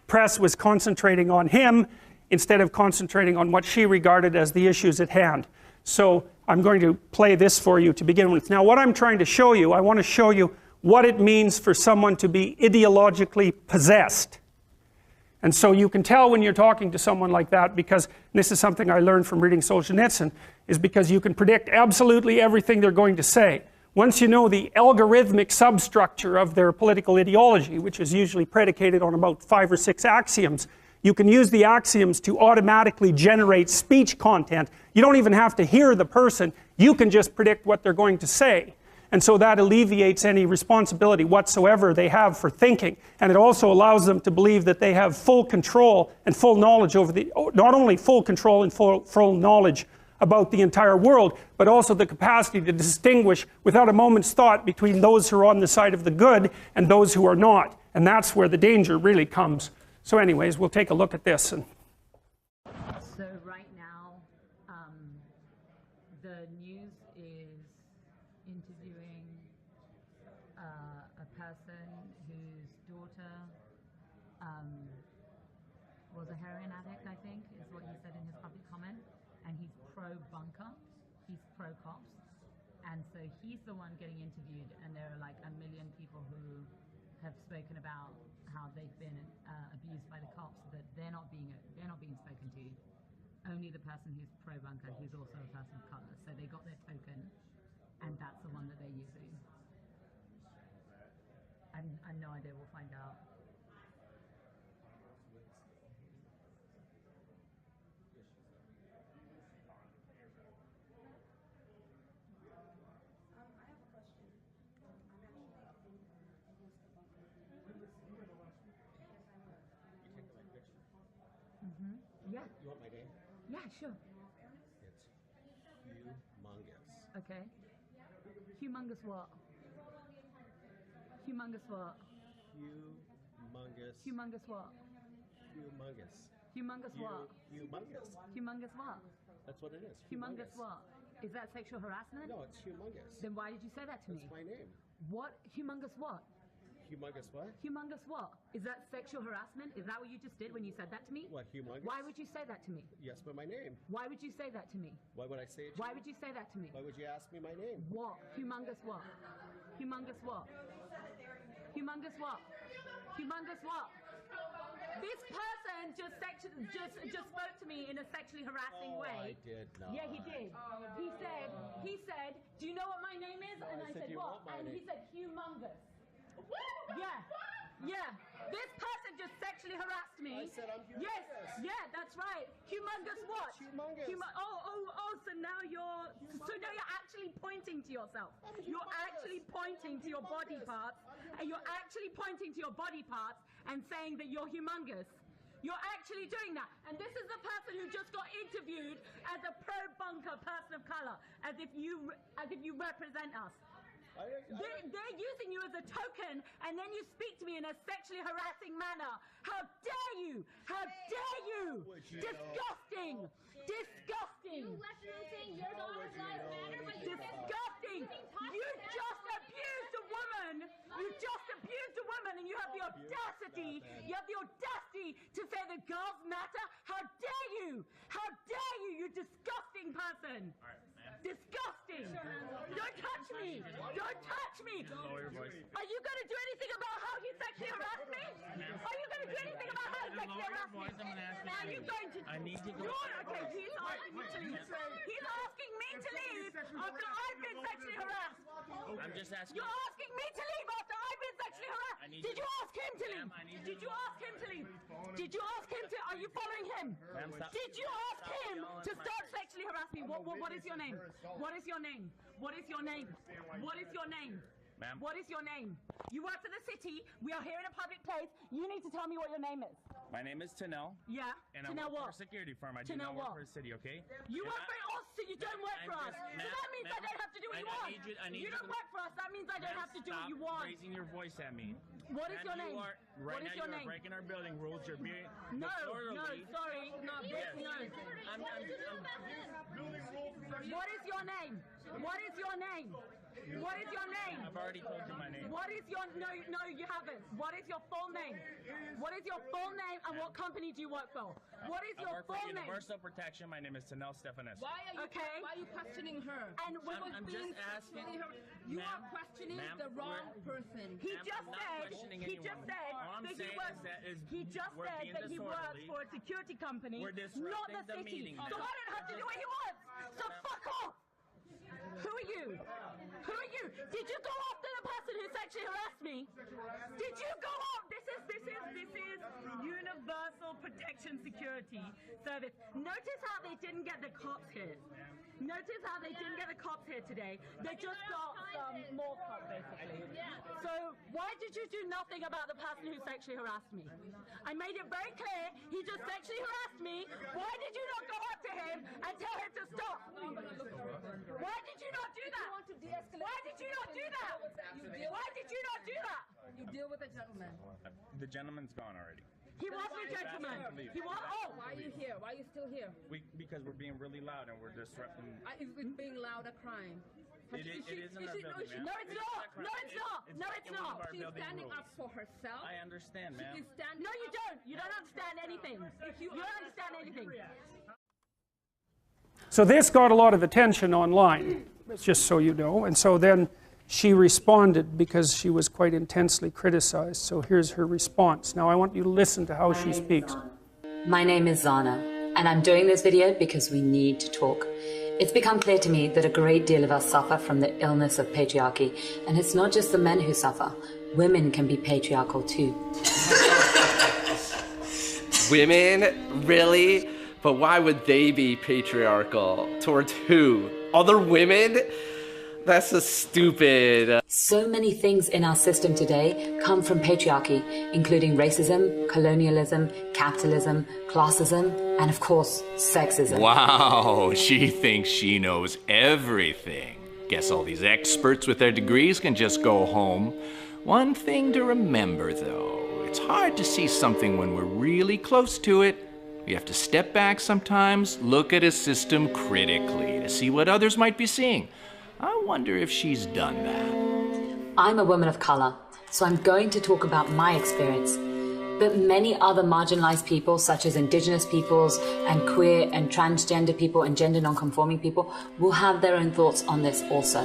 press was concentrating on him instead of concentrating on what she regarded as the issues at hand. So I'm going to play this for you to begin with. Now what I'm trying to show you, I want to show you what it means for someone to be ideologically possessed. And so you can tell when you're talking to someone like that, because this is something I learned from reading Solzhenitsyn, is because you can predict absolutely everything they're going to say. Once you know the algorithmic substructure of their political ideology, which is usually predicated on about 5 or 6 axioms, you can use the axioms to automatically generate speech content. You don't even have to hear the person, you can just predict what they're going to say. And so that alleviates any responsibility whatsoever they have for thinking. And it also allows them to believe that they have full control and full knowledge over the, not only full control and full knowledge about the entire world, but also the capacity to distinguish without a moment's thought between those who are on the side of the good and those who are not. And that's where the danger really comes. So anyways, we'll take a look at this. So right now, the news is interviewing a person whose daughter was a heroin addict, I think, is what he said in his public comment. And he's pro-bunker, he's pro-cops. And so he's the one getting interviewed, and there are like 1 million people who have spoken about how they've been abused by the cops, that they're not being spoken to. Only the person who's pro-bunker, who's also a person of colour. So they got their token, and that's the one that they're using. I have no idea, we'll find out. Yeah. You want my name? Yeah, sure. It's humongous. Okay. Humongous what? Humongous what? Humongous. Humongous what? Humongous. Humongous what? Humongous. Humongous what? That's what it is. Humongous what? Is that sexual harassment? No, it's humongous. Then why did you say that to me? That's my name. What? Humongous what? Humongous what? Humongous what? Is that sexual harassment? Is that what you just did when you said that to me? What, humongous? Why would you say that to me? Yes, but my name. Why would you say that to me? Why would I say it to Why you? would you say that to me? Why would you ask me my name? What? Humongous what? Humongous what? Humongous what? Humongous what? This person just spoke to me in a sexually harassing way. I did not. Yeah, he did. He said, do you know what my name is? And I said, what? And he said, humongous. Yeah. This person just sexually harassed me. I said I'm humongous. Yes, yeah, that's right. Humongous what? Humongous. So now you're actually pointing to yourself. You're actually pointing to your body parts, and you're actually pointing to your body parts and saying that you're humongous. You're actually doing that. And this is the person who just got interviewed as a pro-bunker person of color, as if you represent us. They're using you as a token, and then you speak to me in a sexually harassing manner. How dare you? How dare you? Disgusting! Disgusting! You left him saying your daughter's lives matter, but you Disgusting! You just abused a woman! You just abused a woman, and you have the audacity! You have the audacity to say that girls matter? How dare you? How dare you? You disgusting person! Disgusting! Don't touch me! Don't touch me! Lower your voice. Are you going to do anything about how he sexually harassed me? Are you going to do anything about how he sexually harassed me? Are you going to? I need to go. Okay, he's asking me to leave. He's asking me to leave after I've been sexually harassed. I'm just asking. You're asking me to leave after I've been sexually harassed. Did you ask him to leave? Did you ask him to leave? Did you ask him to? Are you following him? Did you ask him to stop sexually harassing me? What is your name? What is your name? What is your name? What is your name? Ma'am. What is your name? You work for the city. We are here in a public place. You need to tell me what your name is. My name is Tanel. Yeah. And I Tanel work what? for a security firm. I do Tanel not work what? for a city, okay? You work for us, so you don't work for us. So that means I don't have to do what you want. You don't work for us. That means I don't have to do what you want. Stop raising your voice at me. What is your name? Right What is now your you are name? breaking our building rules. You're being No, disorderly. sorry. No. What is your name? What is your name? What is your name? I've already told you my name. What is your no, you haven't. What is your full name? What is your full name and what company do you work for? What is I your work for full name? Universal Protection. My name is Tanel Stefanescu. Why are you Okay. Why are you questioning her? And when I'm just asking. You Ma'am, are questioning ma'am, the wrong person. he I'm just not said questioning he anyone. just said All I'm that he saying works is that he just we're said being that he works disorderly. for a security company, We're not disrupting the the city. meeting, So ma'am. I don't have to do what he wants. So fuck off. Who are you? Who are you? Did you go after the person who sexually harassed me? Did you go off? This is Universal Protection Security Service. Notice how they didn't get the cops here. Notice how they didn't get the cops here today. They just got some more cops, basically. So why did you do nothing about the person who sexually harassed me? I made it very clear he just sexually harassed me. Why did you not go up to him and tell him to stop? Why did you not do that? want to de-escalate. Why did you not do that? Why did you not do that? You deal with a gentleman. The gentleman's gone already. He wasn't a gentleman. He was. Oh, Why are you here? Why are you still here? Because we're being really loud and we're disrupting. Is being loud a crime? It is in our building, ma'am. no, it's not. No, it's not. No, it's breaking one not. of our She's building standing rules. up for herself. I understand, ma'am. She's standing No, you up. don't. You don't understand anything. You don't understand anything. So this got a lot of attention online, just so you know. And so then she responded because she was quite intensely criticized. So here's her response. Now I want you to listen to how she speaks. My name is Zana, and I'm doing this video because we need to talk. It's become clear to me that a great deal of us suffer from the illness of patriarchy, and it's not just the men who suffer. Women can be patriarchal too. Women? Really? But why would they be patriarchal? Towards who? Other women? That's so stupid. So many things in our system today come from patriarchy, including racism, colonialism, capitalism, classism, and of course, sexism. Wow, she thinks she knows everything. Guess all these experts with their degrees can just go home. One thing to remember, though, it's hard to see something when we're really close to it. We have to step back sometimes, look at a system critically to see what others might be seeing. I wonder if she's done that. I'm a woman of color, so I'm going to talk about my experience. But many other marginalized people, such as indigenous peoples and queer and transgender people and gender non-conforming people, will have their own thoughts on this also.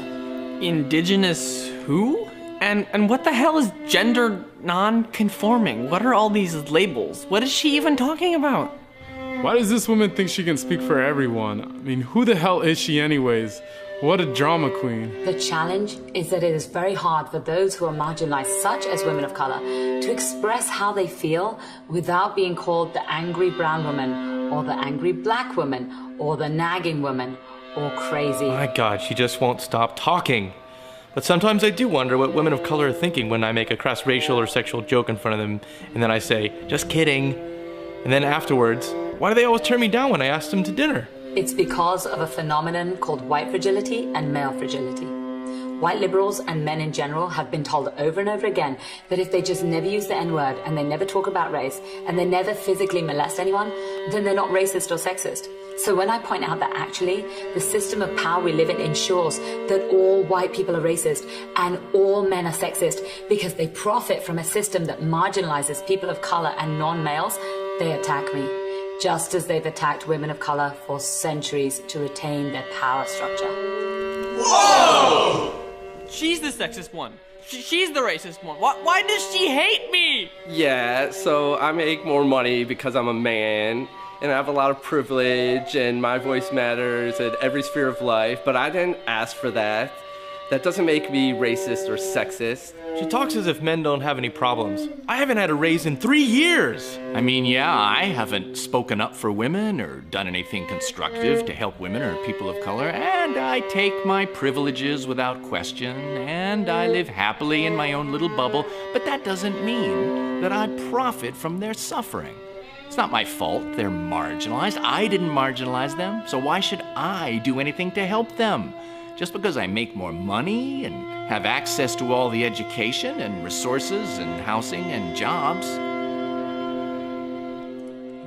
Indigenous who? And what the hell is gender non-conforming? What are all these labels? What is she even talking about? Why does this woman think she can speak for everyone? I mean, who the hell is she anyways? What a drama queen. The challenge is that it is very hard for those who are marginalized, such as women of color, to express how they feel without being called the angry brown woman, or the angry black woman, or the nagging woman, or crazy. My God, she just won't stop talking. But sometimes I do wonder what women of color are thinking when I make a crass racial or sexual joke in front of them, and then I say, just kidding. And then afterwards, why do they always turn me down when I ask them to dinner? It's because of a phenomenon called white fragility and male fragility. White liberals and men in general have been told over and over again that if they just never use the N-word and they never talk about race and they never physically molest anyone, then they're not racist or sexist. So when I point out that actually the system of power we live in ensures that all white people are racist and all men are sexist because they profit from a system that marginalizes people of color and non-males, they attack me, just as they've attacked women of color for centuries to retain their power structure. Whoa! She's the sexist one. She's the racist one. Why does she hate me? Yeah, so I make more money because I'm a man, and I have a lot of privilege, and my voice matters in every sphere of life, but I didn't ask for that. That doesn't make me racist or sexist. She talks as if men don't have any problems. I haven't had a raise in 3 years. I mean, yeah, I haven't spoken up for women or done anything constructive to help women or people of color, and I take my privileges without question, and I live happily in my own little bubble, but that doesn't mean that I profit from their suffering. It's not my fault they're marginalized. I didn't marginalize them, so why should I do anything to help them? Just because I make more money and have access to all the education and resources and housing and jobs.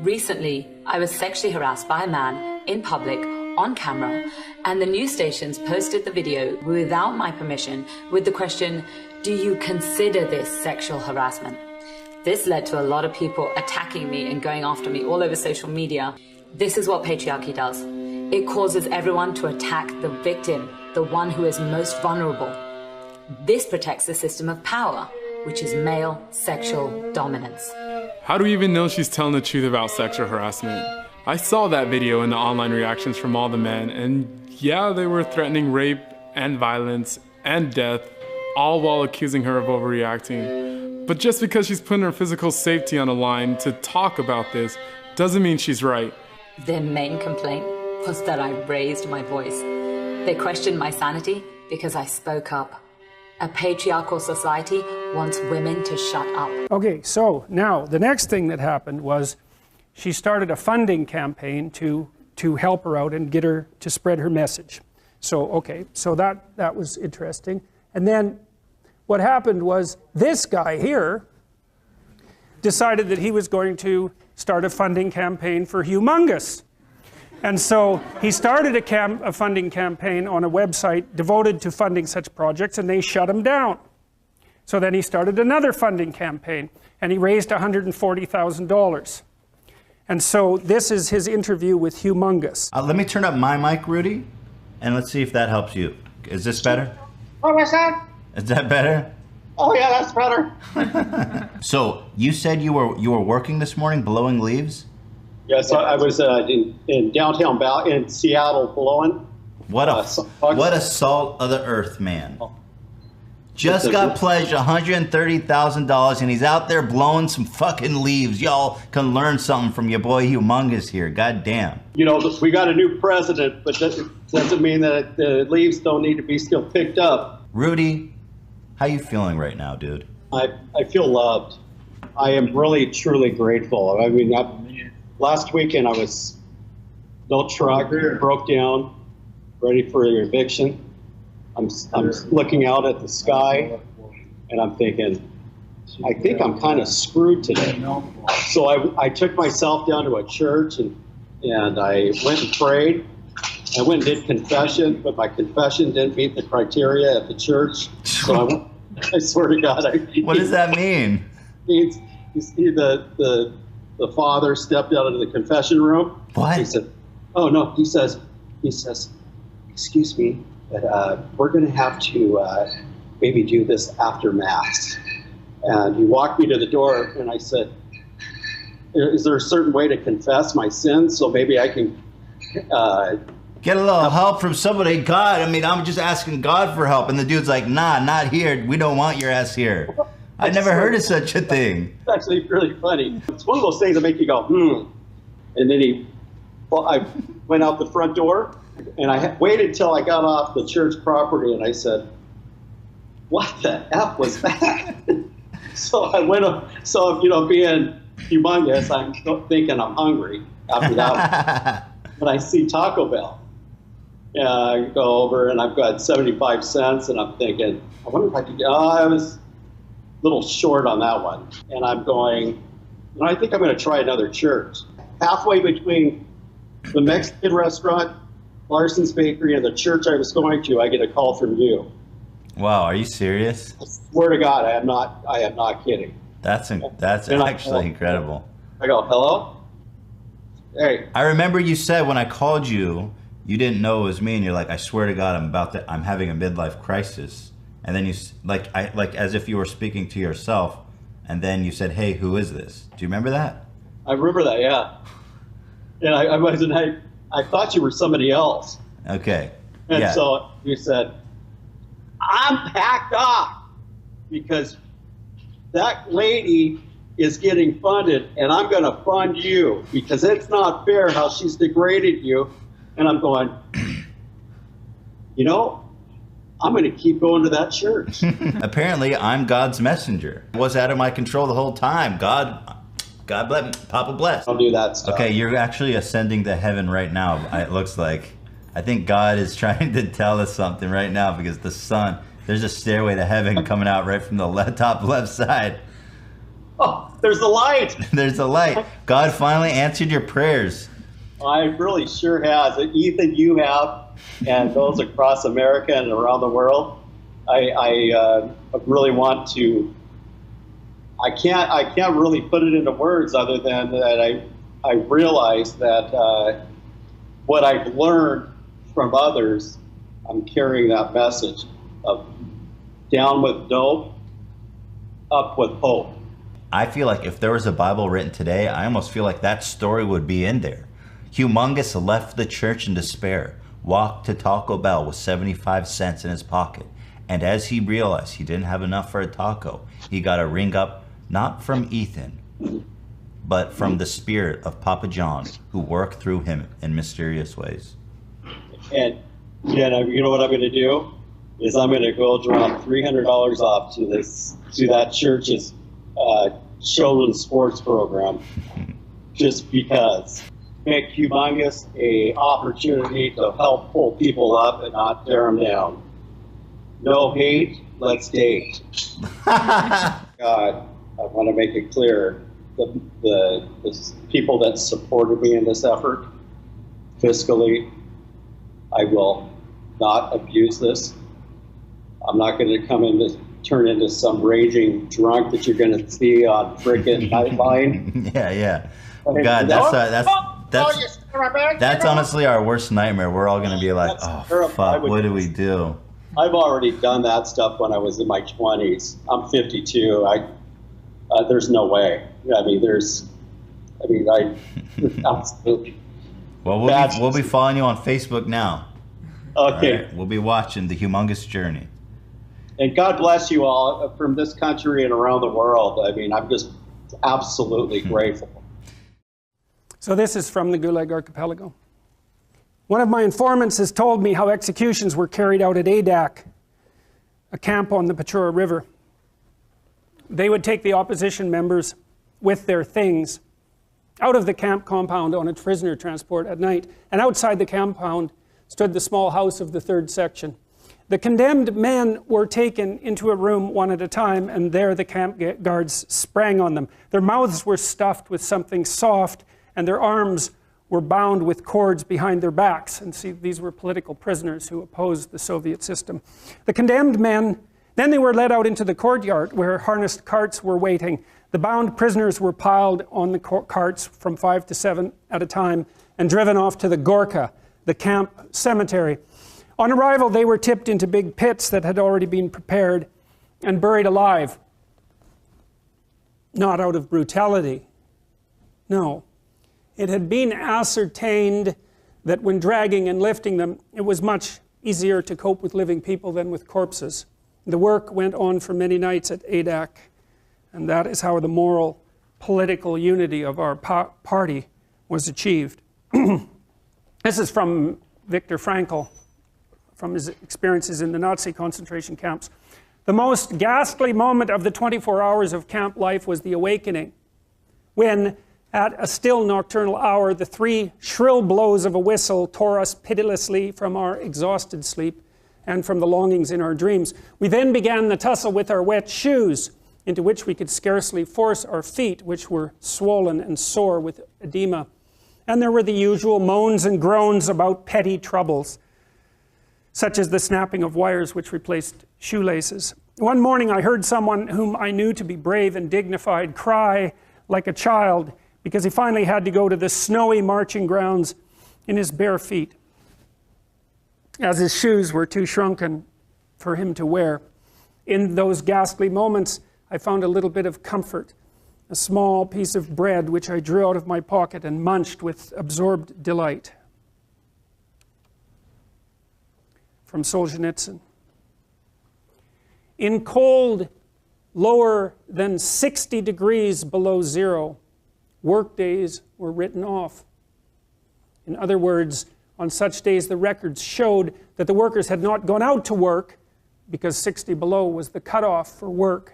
Recently, I was sexually harassed by a man in public, on camera, and the news stations posted the video without my permission with the question, "Do you consider this sexual harassment?" This led to a lot of people attacking me and going after me all over social media. This is what patriarchy does. It causes everyone to attack the victim, the one who is most vulnerable. This protects the system of power, which is male sexual dominance. How do we even know she's telling the truth about sexual harassment? I saw that video and the online reactions from all the men, and yeah, they were threatening rape and violence and death, all while accusing her of overreacting. But just because she's putting her physical safety on the line to talk about this doesn't mean she's right. Their main complaint was that I raised my voice. They questioned my sanity because I spoke up. A patriarchal society wants women to shut up. Okay, so now the next thing that happened was she started a funding campaign to help her out and get her to spread her message. So, okay, so that was interesting. And then what happened was this guy here decided that he was going to start a funding campaign for Humongous. And so he started a funding campaign on a website devoted to funding such projects, and they shut him down. So then he started another funding campaign, and he raised $140,000. And so this is his interview with Humongous. Let me turn up my mic, Rudy, and let's see if that helps you. Is this better? What was that? Is that better? Oh yeah, that's better. So you said you were working this morning, blowing leaves? Yes, I was in downtown in Seattle blowing. What a salt of the earth, man. Just got pledged $130,000 and he's out there blowing some fucking leaves. Y'all can learn something from your boy Humongous here. God damn. You know, we got a new president, but that doesn't mean that the leaves don't need to be still picked up. Rudy, how you feeling right now, dude? I feel loved. I am really, truly grateful. I mean, last weekend I was no truck, broke down, ready for an eviction. I'm looking out at the sky and I'm thinking, I think I'm kind of screwed today. So I took myself down to a church and I went and prayed. I went and did confession, but my confession didn't meet the criteria at the church. So I swear to God. What does that mean? You see the father stepped out of the confession room. What? He said, oh no, he says, excuse me, but we're going to have to maybe do this after Mass. And he walked me to the door and I said, is there a certain way to confess my sins so maybe I can get a little help from somebody? God, I mean, I'm just asking God for help. And the dude's like, nah, not here. We don't want your ass here. I never heard of such a thing. It's actually really funny. It's one of those things that make you go, And then I went out the front door and I waited till I got off the church property and I said, what the F was that? So I went up, being humongous. I'm thinking I'm hungry after that. But I see Taco Bell. I go over and I've got 75 cents, and I'm thinking, I wonder if I could get, I was a little short on that one. And I'm going, I think I'm going to try another church. Halfway between the Mexican restaurant, Larson's Bakery, and the church I was going to, I get a call from you. Wow, are you serious? I swear to God, I am not kidding. That's actually incredible. I go, hello? Hey. I remember you said when I called you, you didn't know it was me, and you're like, I swear to God, I'm having a midlife crisis. And then you, like as if you were speaking to yourself, and then you said, hey, who is this? Do you remember that? I remember that, yeah. And I thought you were somebody else. Okay. And so you said, I'm packed off because that lady is getting funded, and I'm going to fund you because it's not fair how she's degraded you. And I'm going, I'm going to keep going to that church. Apparently, I'm God's messenger. It was out of my control the whole time. God bless, Papa bless. Don't do that stuff. Okay, you're actually ascending to heaven right now, it looks like. I think God is trying to tell us something right now because the sun, there's a stairway to heaven coming out right from the top left side. Oh, there's the light. There's the light. God finally answered your prayers. I really sure has. Ethan, you have, and those across America and around the world. I really want to. I can't really put it into words other than that I realize that what I've learned from others, I'm carrying that message of down with dope, up with hope. I feel like if there was a Bible written today, I almost feel like that story would be in there. Humongous left the church in despair, walked to Taco Bell with 75 cents in his pocket, and as he realized he didn't have enough for a taco, he got a ring up not from Ethan, but from the spirit of Papa John, who worked through him in mysterious ways. And you know what I'm going to do is I'm going to go drop $300 off to that church's children's sports program, just because. Make Humongous a opportunity to help pull people up and not tear them down. No hate, let's date. God, I want to make it clear, the people that supported me in this effort, fiscally, I will not abuse this. I'm not going to turn into some raging drunk that you're going to see on frickin' Nightline. Yeah. God, that's honestly our worst nightmare. We're all going to be like, oh, fuck, what do we do? I've already done that stuff when I was in my 20s. I'm 52. There's no way. Absolutely. Well, we'll be following you on Facebook now. Okay. Right? We'll be watching the Humongous Journey. And God bless you all from this country and around the world. I'm just absolutely grateful. So this is from the Gulag Archipelago. One of my informants has told me how executions were carried out at Adak, a camp on the Pechora River. They would take the opposition members with their things out of the camp compound on a prisoner transport at night, and outside the compound stood the small house of the 3rd section. The condemned men were taken into a room one at a time, and there the camp guards sprang on them. Their mouths were stuffed with something soft, and their arms were bound with cords behind their backs. And see, these were political prisoners who opposed the Soviet system. The condemned men, then they were led out into the courtyard where harnessed carts were waiting. The bound prisoners were piled on the carts from 5 to 7 at a time and driven off to the Gorka, the camp cemetery. On arrival, they were tipped into big pits that had already been prepared and buried alive. Not out of brutality. No. It had been ascertained that when dragging and lifting them, it was much easier to cope with living people than with corpses. The work went on for many nights at Adak, and that is how the moral, political unity of our party was achieved. This is from Viktor Frankl, from his experiences in the Nazi concentration camps. The most ghastly moment of the 24 hours of camp life was the awakening when, at a still nocturnal hour, the 3 shrill blows of a whistle tore us pitilessly from our exhausted sleep and from the longings in our dreams. We then began the tussle with our wet shoes, into which we could scarcely force our feet, which were swollen and sore with edema. And there were the usual moans and groans about petty troubles, such as the snapping of wires which replaced shoelaces. One morning I heard someone whom I knew to be brave and dignified cry like a child because he finally had to go to the snowy marching grounds in his bare feet, as his shoes were too shrunken for him to wear. In those ghastly moments, I found a little bit of comfort, a small piece of bread which I drew out of my pocket and munched with absorbed delight. From Solzhenitsyn. In cold lower than 60 degrees below zero, work days were written off. In other words, on such days the records showed that the workers had not gone out to work because 60 below was the cutoff for work.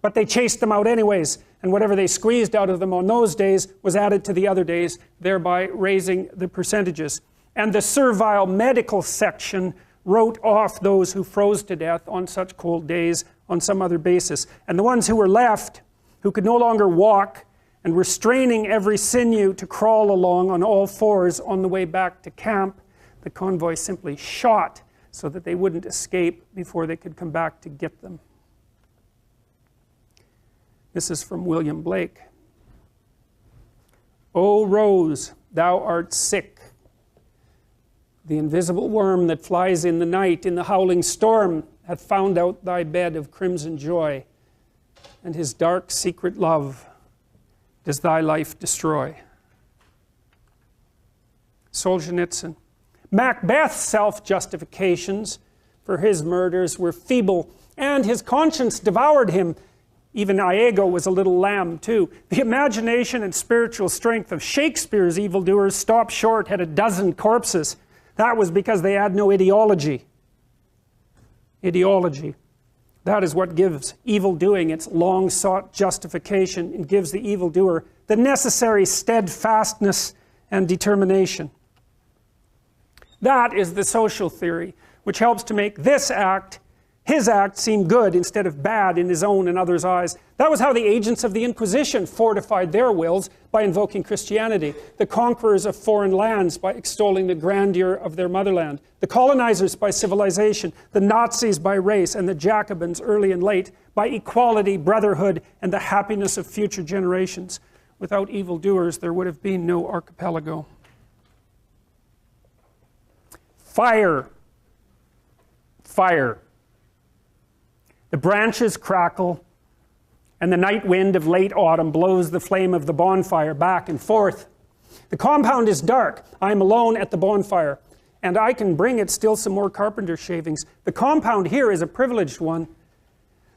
But they chased them out anyways, and whatever they squeezed out of them on those days was added to the other days, thereby raising the percentages. And the servile medical section wrote off those who froze to death on such cold days on some other basis. And the ones who were left, who could no longer walk and were straining every sinew to crawl along on all fours on the way back to camp, the convoy simply shot so that they wouldn't escape before they could come back to get them. This is from William Blake. O Rose, thou art sick. The invisible worm that flies in the night, in the howling storm, hath found out thy bed of crimson joy, and his dark secret love does thy life destroy. Solzhenitsyn. Macbeth's self-justifications for his murders were feeble, and his conscience devoured him. Even Iago was a little lamb too. The imagination and spiritual strength of Shakespeare's evildoers stopped short at a dozen corpses. That was because they had no ideology. Ideology. That is what gives evil doing its long-sought justification and gives the evildoer the necessary steadfastness and determination. That is the social theory, which helps to make this act, his act, seem good instead of bad in his own and others' eyes. That was how the agents of the Inquisition fortified their wills by invoking Christianity, the conquerors of foreign lands by extolling the grandeur of their motherland, the colonizers by civilization, the Nazis by race, and the Jacobins, early and late, by equality, brotherhood, and the happiness of future generations. Without evildoers, there would have been no archipelago. Fire. Fire. The branches crackle, and the night wind of late autumn blows the flame of the bonfire back and forth. The compound is dark. I am alone at the bonfire, and I can bring it still some more carpenter shavings. The compound here is a privileged one,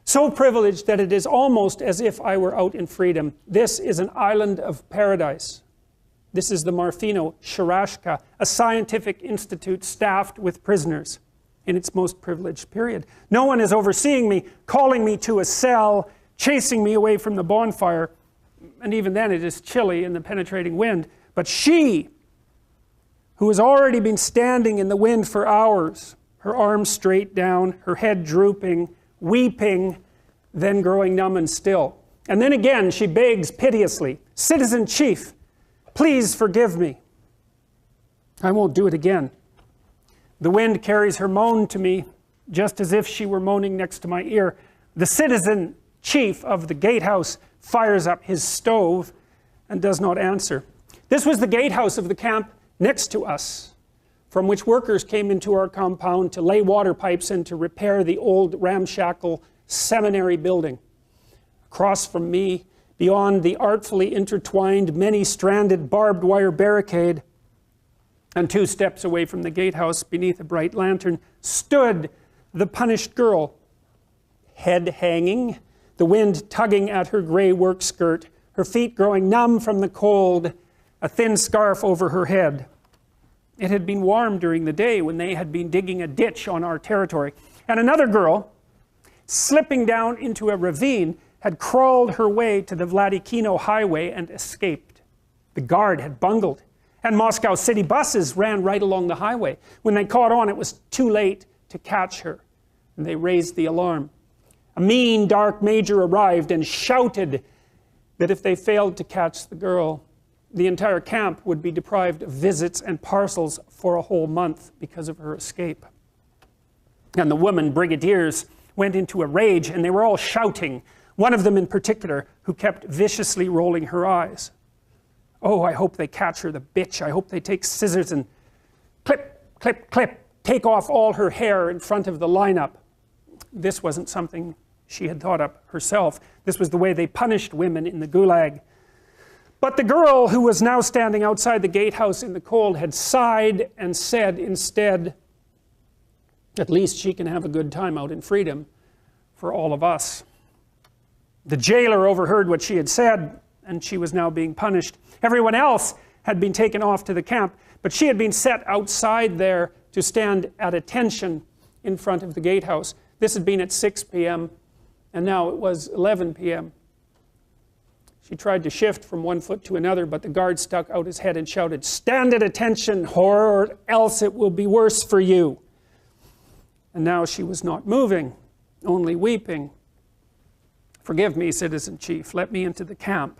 so privileged that it is almost as if I were out in freedom. This is an island of paradise. This is the Marfino Sharashka, a scientific institute staffed with prisoners in its most privileged period. No one is overseeing me, calling me to a cell, chasing me away from the bonfire, and even then it is chilly in the penetrating wind. But she, who has already been standing in the wind for hours, her arms straight down, her head drooping, weeping, then growing numb and still. And then again she begs piteously, "Citizen Chief, please forgive me. I won't do it again." The wind carries her moan to me, just as if she were moaning next to my ear. The citizen chief of the gatehouse fires up his stove and does not answer. This was the gatehouse of the camp next to us, from which workers came into our compound to lay water pipes and to repair the old ramshackle seminary building. Across from me, beyond the artfully intertwined, many-stranded barbed wire barricade, and 2 steps away from the gatehouse, beneath a bright lantern, stood the punished girl, head hanging, the wind tugging at her gray work skirt, her feet growing numb from the cold, a thin scarf over her head. It had been warm during the day when they had been digging a ditch on our territory. And another girl, slipping down into a ravine, had crawled her way to the Vladikino highway and escaped. The guard had bungled, and Moscow city buses ran right along the highway. When they caught on, it was too late to catch her, and they raised the alarm. A mean, dark major arrived and shouted that if they failed to catch the girl, the entire camp would be deprived of visits and parcels for a whole month because of her escape. And the women brigadiers went into a rage, and they were all shouting, one of them in particular, who kept viciously rolling her eyes. Oh, I hope they catch her, the bitch. I hope they take scissors and clip, clip, clip, take off all her hair in front of the lineup. This wasn't something she had thought up herself. This was the way they punished women in the Gulag. But the girl, who was now standing outside the gatehouse in the cold, had sighed and said instead, at least she can have a good time out in freedom for all of us. The jailer overheard what she had said, and she was now being punished. Everyone else had been taken off to the camp, but she had been set outside there to stand at attention in front of the gatehouse. This had been at 6 p.m., and now it was 11 p.m. She tried to shift from one foot to another, but the guard stuck out his head and shouted, "Stand at attention, whore, or else it will be worse for you." And now she was not moving, only weeping. "Forgive me, Citizen Chief, let me into the camp.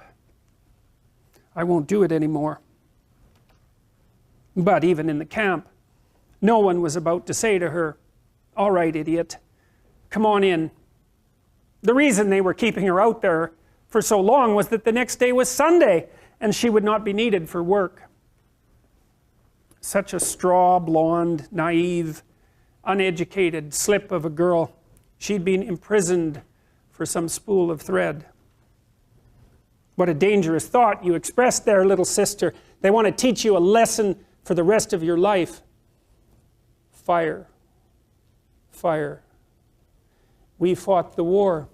I won't do it anymore." But even in the camp, no one was about to say to her, "All right, idiot, come on in." The reason they were keeping her out there for so long was that the next day was Sunday, and she would not be needed for work. Such a straw, blonde, naive, uneducated slip of a girl. She'd been imprisoned for some spool of thread. What a dangerous thought you expressed there, little sister. They want to teach you a lesson for the rest of your life. Fire. Fire. We fought the war,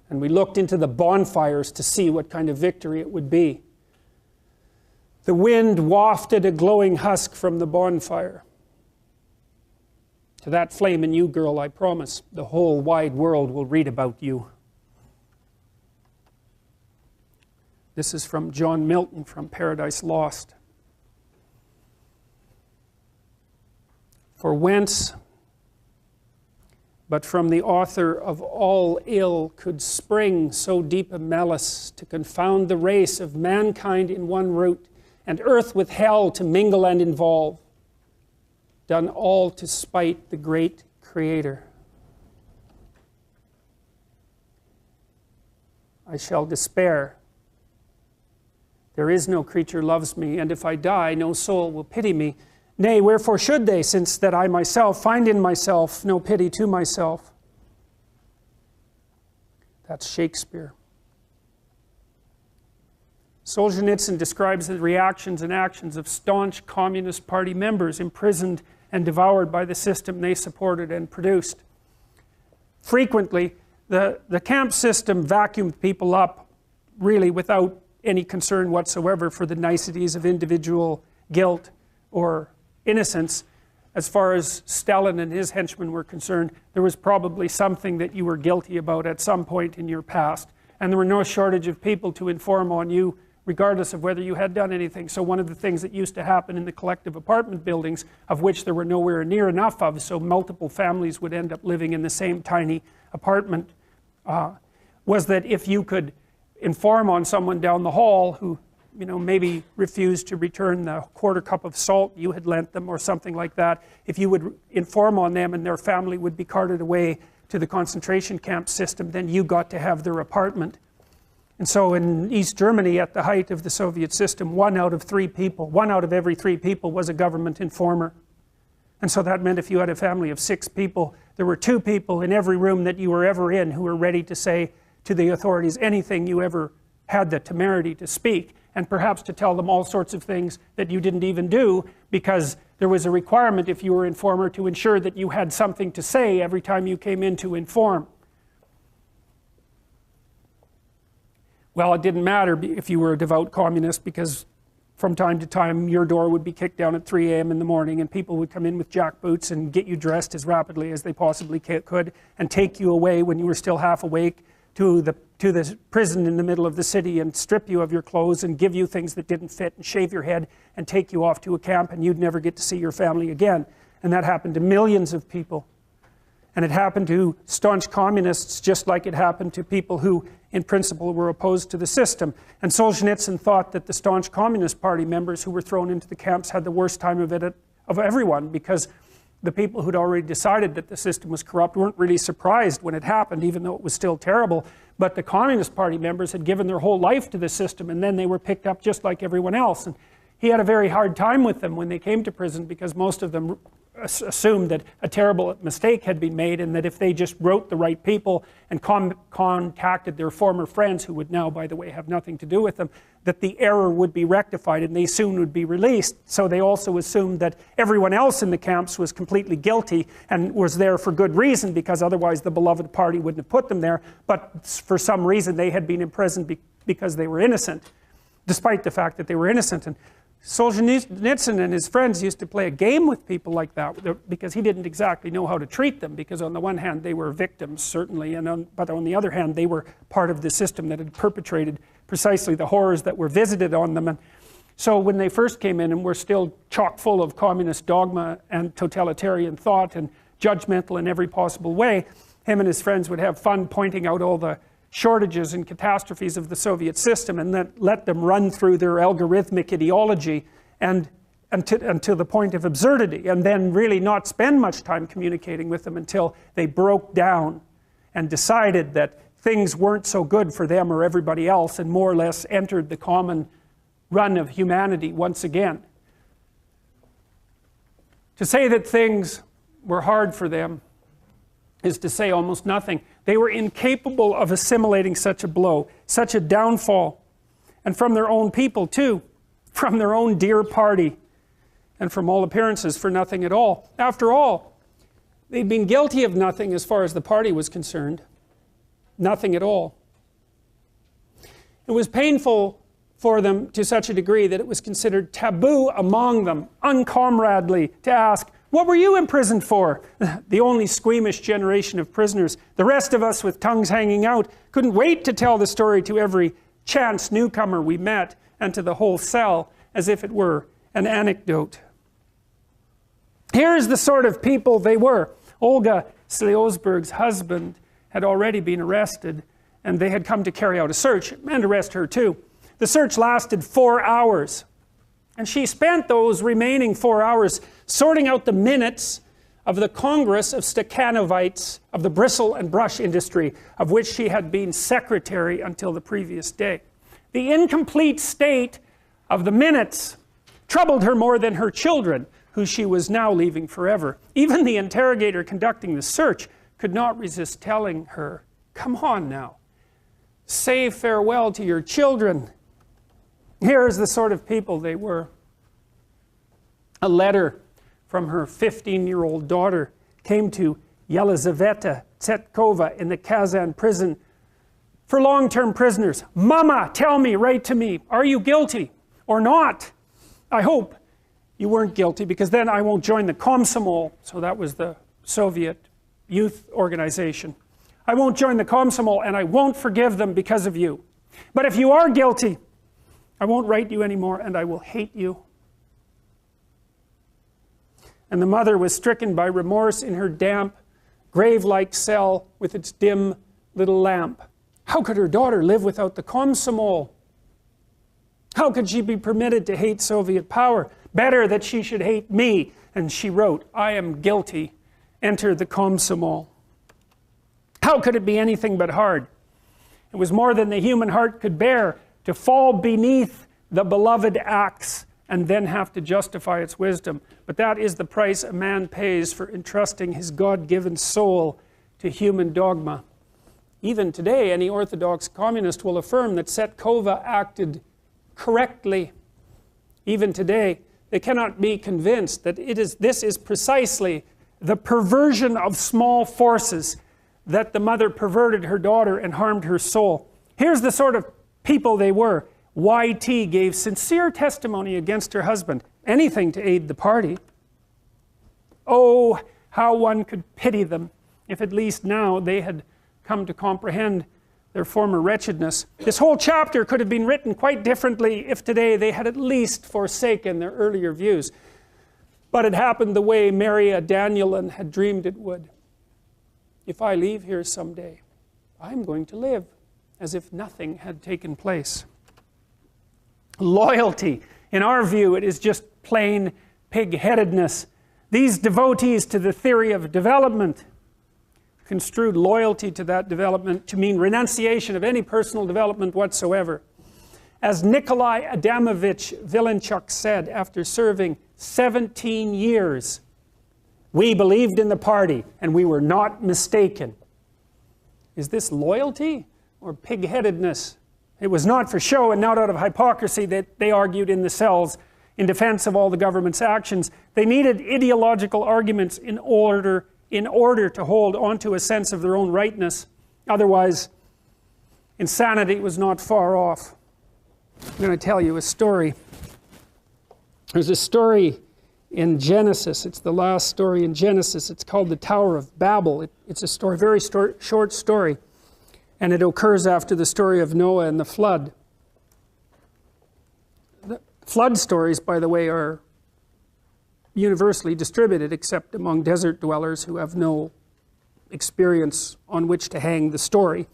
and we looked into the bonfires to see what kind of victory it would be. The wind wafted a glowing husk from the bonfire. To that flame in you, girl, I promise, the whole wide world will read about you. This is from John Milton from Paradise Lost. For whence, but from the author of all ill, could spring so deep a malice to confound the race of mankind in one root, and earth with hell to mingle and involve, done all to spite the great Creator. I shall despair. There is no creature loves me, and if I die, no soul will pity me. Nay, wherefore should they, since that I myself find in myself no pity to myself? That's Shakespeare. Solzhenitsyn describes the reactions and actions of staunch Communist Party members imprisoned and devoured by the system they supported and produced. Frequently, the camp system vacuumed people up, really without any concern whatsoever for the niceties of individual guilt or innocence. As far as Stalin and his henchmen were concerned, there was probably something that you were guilty about at some point in your past, and there were no shortage of people to inform on you regardless of whether you had done anything. So one of the things that used to happen in the collective apartment buildings, of which there were nowhere near enough of, so multiple families would end up living in the same tiny apartment, was that if you could inform on someone down the hall who, you know, maybe refused to return the quarter cup of salt you had lent them or something like that, if you would inform on them and their family would be carted away to the concentration camp system, then you got to have their apartment. And so in East Germany, at the height of the Soviet system, 1 out of every 3 people was a government informer. And so that meant if you had a family of 6 people, there were 2 people in every room that you were ever in who were ready to say to the authorities anything you ever had the temerity to speak, and perhaps to tell them all sorts of things that you didn't even do, because there was a requirement, if you were an informer, to ensure that you had something to say every time you came in to inform. Well, it didn't matter if you were a devout communist, because from time to time your door would be kicked down at 3 a.m. in the morning, and people would come in with jackboots and get you dressed as rapidly as they possibly could and take you away when you were still half awake to the prison in the middle of the city and strip you of your clothes and give you things that didn't fit and shave your head and take you off to a camp, and you'd never get to see your family again. And that happened to millions of people. And it happened to staunch communists just like it happened to people who, in principle, were opposed to the system. And Solzhenitsyn thought that the staunch Communist Party members who were thrown into the camps had the worst time of it of everyone, because the people who'd already decided that the system was corrupt weren't really surprised when it happened, even though it was still terrible. But the Communist Party members had given their whole life to the system, and then they were picked up just like everyone else. And he had a very hard time with them when they came to prison, because most of them assumed that a terrible mistake had been made, and that if they just wrote the right people and contacted their former friends, who would now, by the way, have nothing to do with them, that the error would be rectified and they soon would be released. So they also assumed that everyone else in the camps was completely guilty and was there for good reason, because otherwise the beloved party wouldn't have put them there. But for some reason they had been imprisoned because they were innocent, despite the fact that they were innocent. And Solzhenitsyn and his friends used to play a game with people like that, because he didn't exactly know how to treat them, because on the one hand they were victims, certainly, but on the other hand they were part of the system that had perpetrated precisely the horrors that were visited on them. And so when they first came in and were still chock full of communist dogma and totalitarian thought and judgmental in every possible way, him and his friends would have fun pointing out all the shortages and catastrophes of the Soviet system, and then let them run through their algorithmic ideology and to the point of absurdity, and then really not spend much time communicating with them until they broke down and decided that things weren't so good for them or everybody else, and more or less entered the common run of humanity once again. To say that things were hard for them is to say almost nothing. They were incapable of assimilating such a blow, such a downfall, and from their own people too, from their own dear party, and from all appearances for nothing at all. After all, they'd been guilty of nothing as far as the party was concerned. Nothing at all. It was painful for them to such a degree that it was considered taboo among them, uncomradely, to ask, "What were you imprisoned for?" The only squeamish generation of prisoners. The rest of us, with tongues hanging out, couldn't wait to tell the story to every chance newcomer we met, and to the whole cell, as if it were an anecdote. Here's the sort of people they were. Olga Sliozberg's husband had already been arrested, and they had come to carry out a search, and arrest her too. The search lasted 4 hours. And she spent those remaining 4 hours sorting out the minutes of the Congress of Stakhanovites of the bristle and brush industry, of which she had been secretary until the previous day. The incomplete state of the minutes troubled her more than her children, who she was now leaving forever. Even the interrogator conducting the search could not resist telling her, "Come on now, say farewell to your children." Here's the sort of people they were. A letter from her 15-year-old daughter came to Yelizaveta Tsetkova in the Kazan prison for long-term prisoners. "Mama, tell me, write to me, are you guilty or not? I hope you weren't guilty, because then I won't join the Komsomol." So that was the Soviet youth organization. "I won't join the Komsomol, and I won't forgive them because of you. But if you are guilty, I won't write you anymore, and I will hate you." And the mother was stricken by remorse in her damp, grave-like cell with its dim little lamp. How could her daughter live without the Komsomol? How could she be permitted to hate Soviet power? Better that she should hate me. And she wrote, "I am guilty. Enter the Komsomol." How could it be anything but hard? It was more than the human heart could bear to fall beneath the beloved axe and then have to justify its wisdom. But that is the price a man pays for entrusting his God-given soul to human dogma. Even today, any Orthodox communist will affirm that Tsetkova acted correctly. Even today, they cannot be convinced that this is precisely the perversion of small forces, that the mother perverted her daughter and harmed her soul. Here's the sort of people they were. YT gave sincere testimony against her husband, anything to aid the party. Oh, how one could pity them, if at least now they had come to comprehend their former wretchedness. This whole chapter could have been written quite differently if today they had at least forsaken their earlier views. But it happened the way Maria Danielin had dreamed it would. If I leave here someday, I'm going to live as if nothing had taken place. Loyalty. In our view, it is just plain pig-headedness. These devotees to the theory of development construed loyalty to that development to mean renunciation of any personal development whatsoever. As Nikolai Adamovich Vilenchuk said after serving 17 years, we believed in the party and we were not mistaken. Is this loyalty or pig-headedness? It was not for show and not out of hypocrisy that they argued in the cells in defense of all the government's actions. They needed ideological arguments in order to hold onto a sense of their own rightness. Otherwise, insanity was not far off. I'm going to tell you a story. There's a story in Genesis. It's the last story in Genesis. It's called the Tower of Babel. It's a story, very short story. And it occurs after the story of Noah and the flood. The flood stories, by the way, are universally distributed except among desert dwellers who have no experience on which to hang the story.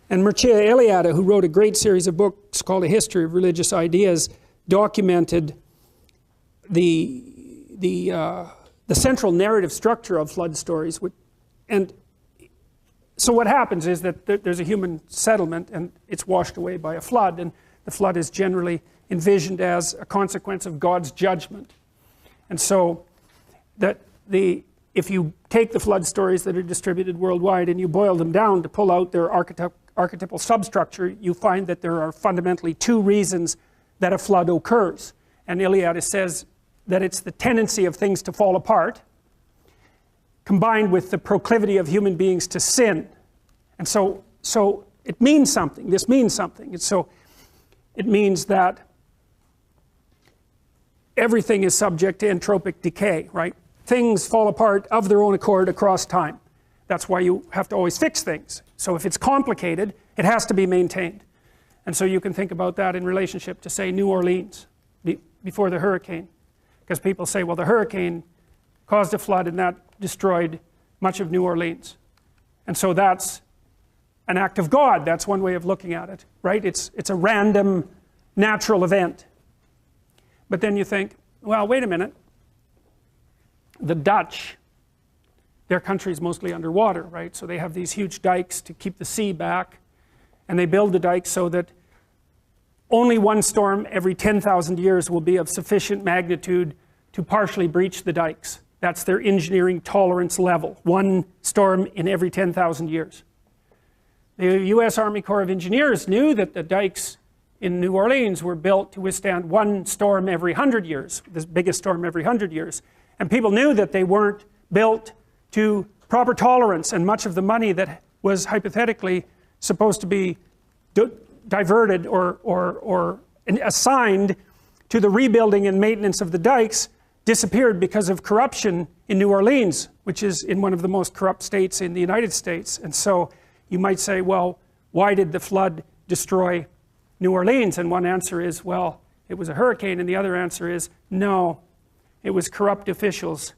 And Mircea Eliade, who wrote a great series of books called A History of Religious Ideas, documented the central narrative structure of flood stories. And so what happens is that there's a human settlement and it's washed away by a flood, and the flood is generally envisioned as a consequence of God's judgment. And so if you take the flood stories that are distributed worldwide and you boil them down to pull out their archetypal substructure, you find that there are fundamentally two reasons that a flood occurs. And Eliade says that it's the tendency of things to fall apart combined with the proclivity of human beings to sin. And so it means something. This means something. And so it means that everything is subject to entropic decay, right? Things fall apart of their own accord across time. That's why you have to always fix things. So if it's complicated, it has to be maintained. And so you can think about that in relationship to, say, New Orleans before the hurricane. Because people say, well, the hurricane caused a flood and that destroyed much of New Orleans. And so that's an act of God. That's one way of looking at it, right? It's a random natural event. But then you think, well, wait a minute. The Dutch, their country's mostly underwater, right? So they have these huge dikes to keep the sea back. And they build the dikes so that only one storm every 10,000 years will be of sufficient magnitude to partially breach the dikes. That's their engineering tolerance level. One storm in every 10,000 years. The U.S. Army Corps of Engineers knew that the dikes in New Orleans were built to withstand one storm every 100 years, the biggest storm every 100 years. And people knew that they weren't built to proper tolerance, and much of the money that was hypothetically supposed to be diverted or assigned to the rebuilding and maintenance of the dikes disappeared because of corruption in New Orleans, which is in one of the most corrupt states in the United States. And so you might say, well, why did the flood destroy New Orleans? And one answer is, well, it was a hurricane. And the other answer is, no, it was corrupt officials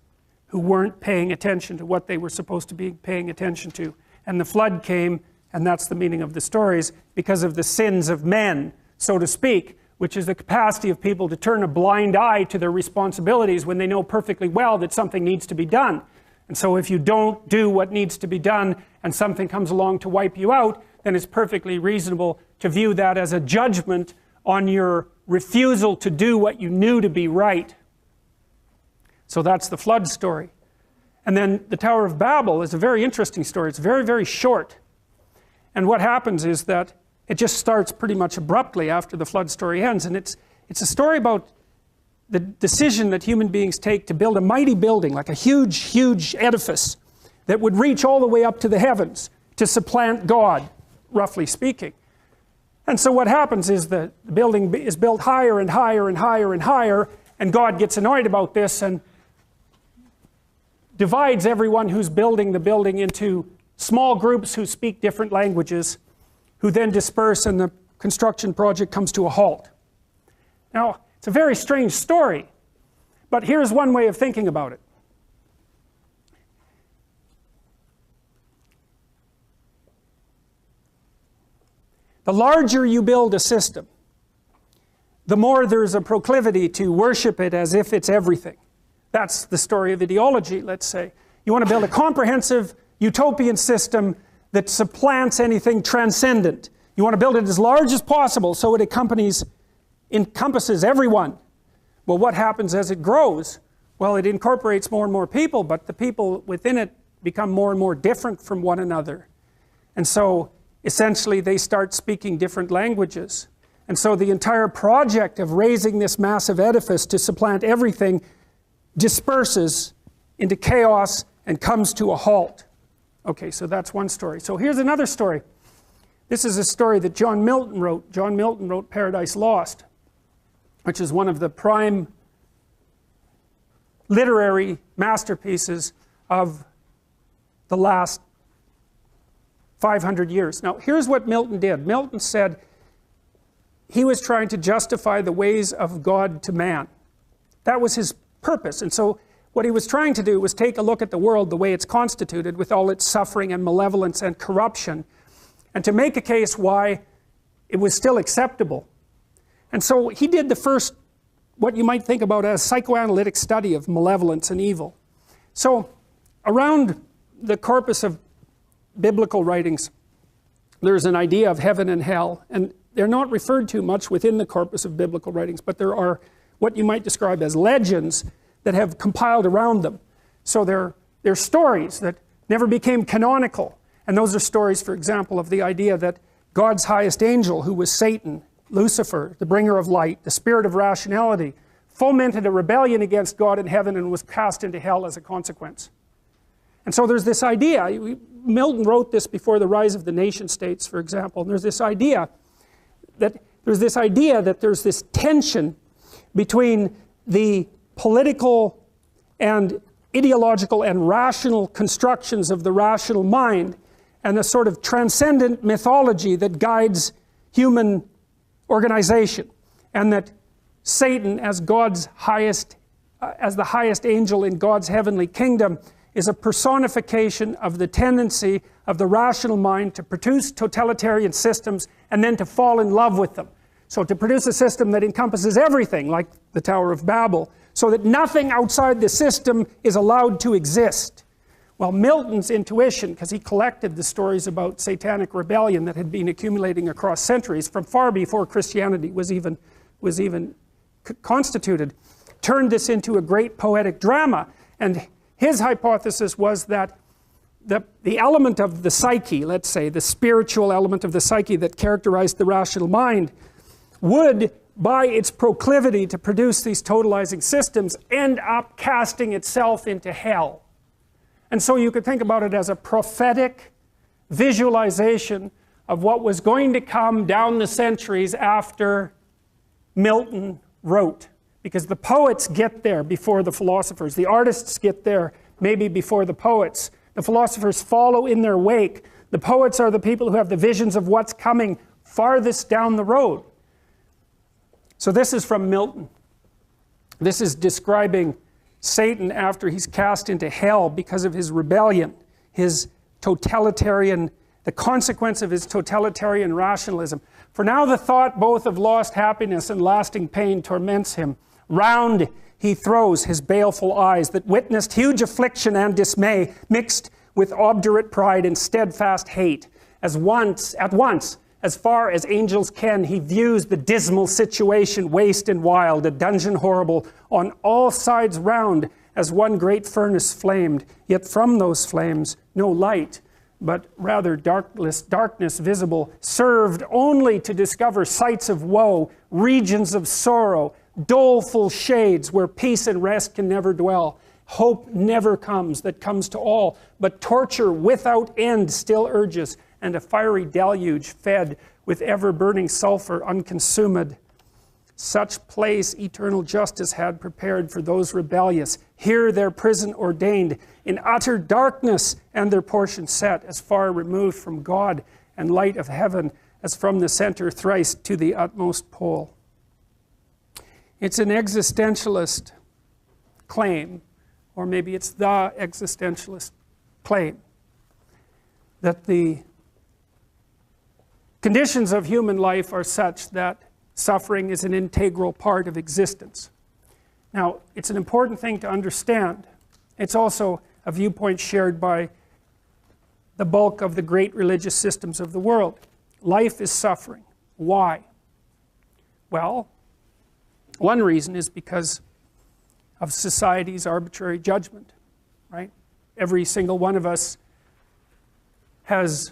who weren't paying attention to what they were supposed to be paying attention to. And the flood came, and that's the meaning of the stories, because of the sins of men, so to speak, which is the capacity of people to turn a blind eye to their responsibilities when they know perfectly well that something needs to be done. And so if you don't do what needs to be done and something comes along to wipe you out, then it's perfectly reasonable to view that as a judgment on your refusal to do what you knew to be right. So that's the flood story. And then the Tower of Babel is a very interesting story. It's very, very short. And what happens is that it just starts pretty much abruptly after the flood story ends. And it's a story about the decision that human beings take to build a mighty building, like a huge, huge edifice that would reach all the way up to the heavens to supplant God, roughly speaking. And so what happens is the building is built higher and higher and higher and higher, and God gets annoyed about this and divides everyone who's building the building into small groups who speak different languages, who then disperse and the construction project comes to a halt. Now, it's a very strange story, but here's one way of thinking about it. The larger you build a system, the more there's a proclivity to worship it as if it's everything. That's the story of ideology, let's say. You want to build a comprehensive utopian system that supplants anything transcendent. You want to build it as large as possible so it encompasses everyone. Well, what happens as it grows? Well, it incorporates more and more people, but the people within it become more and more different from one another. And so, essentially, they start speaking different languages. And so the entire project of raising this massive edifice to supplant everything disperses into chaos and comes to a halt. Okay, so that's one story. So here's another story. This is a story that John Milton wrote. John Milton wrote Paradise Lost, which is one of the prime literary masterpieces of the last 500 years. Now, here's what Milton did. Milton said he was trying to justify the ways of God to man. That was his purpose. And so what he was trying to do was take a look at the world the way it's constituted, with all its suffering and malevolence and corruption, and to make a case why it was still acceptable. And so he did the first, what you might think about as psychoanalytic study of malevolence and evil. So around the corpus of biblical writings, there's an idea of heaven and hell, and they're not referred to much within the corpus of biblical writings, but there are what you might describe as legends that have compiled around them. So they're stories that never became canonical, and those are stories, for example, of the idea that God's highest angel, who was Satan, Lucifer, the bringer of light, the spirit of rationality, fomented a rebellion against God in heaven and was cast into hell as a consequence. And so there's this idea, Milton wrote this before the rise of the nation states, for example, and there's this idea that there's this tension between the political and ideological and rational constructions of the rational mind and the sort of transcendent mythology that guides human organization, and that Satan, as God's highest, as the highest angel in God's heavenly kingdom, is a personification of the tendency of the rational mind to produce totalitarian systems and then to fall in love with them. So to produce a system that encompasses everything, like the Tower of Babel, so that nothing outside the system is allowed to exist. Well, Milton's intuition, because he collected the stories about satanic rebellion that had been accumulating across centuries from far before Christianity was even constituted, turned this into a great poetic drama. And his hypothesis was that the element of the psyche, let's say, the spiritual element of the psyche that characterized the rational mind, would, by its proclivity to produce these totalizing systems, end up casting itself into hell. And so you could think about it as a prophetic visualization of what was going to come down the centuries after Milton wrote. Because the poets get there before the philosophers. The artists get there maybe before the poets. The philosophers follow in their wake. The poets are the people who have the visions of what's coming farthest down the road. So this is from Milton. This is describing Satan after he's cast into hell because of his rebellion, his totalitarian, the consequence of his totalitarian rationalism. For now the thought both of lost happiness and lasting pain torments him. Round he throws his baleful eyes that witnessed huge affliction and dismay mixed with obdurate pride and steadfast hate. At once, as far as angels can, he views the dismal situation, waste and wild, a dungeon horrible, on all sides round, as one great furnace flamed, yet from those flames no light, but rather darkness visible, served only to discover sights of woe, regions of sorrow, doleful shades where peace and rest can never dwell. Hope never comes that comes to all, but torture without end still urges, and a fiery deluge fed with ever-burning sulfur unconsumed. Such place eternal justice had prepared for those rebellious. Here their prison ordained, in utter darkness, and their portion set, as far removed from God and light of heaven as from the center thrice to the utmost pole. It's an existentialist claim, or maybe it's the existentialist claim, that the conditions of human life are such that suffering is an integral part of existence. Now, it's an important thing to understand. It's also a viewpoint shared by the bulk of the great religious systems of the world. Life is suffering. Why? Well, one reason is because of society's arbitrary judgment, right? Every single one of us has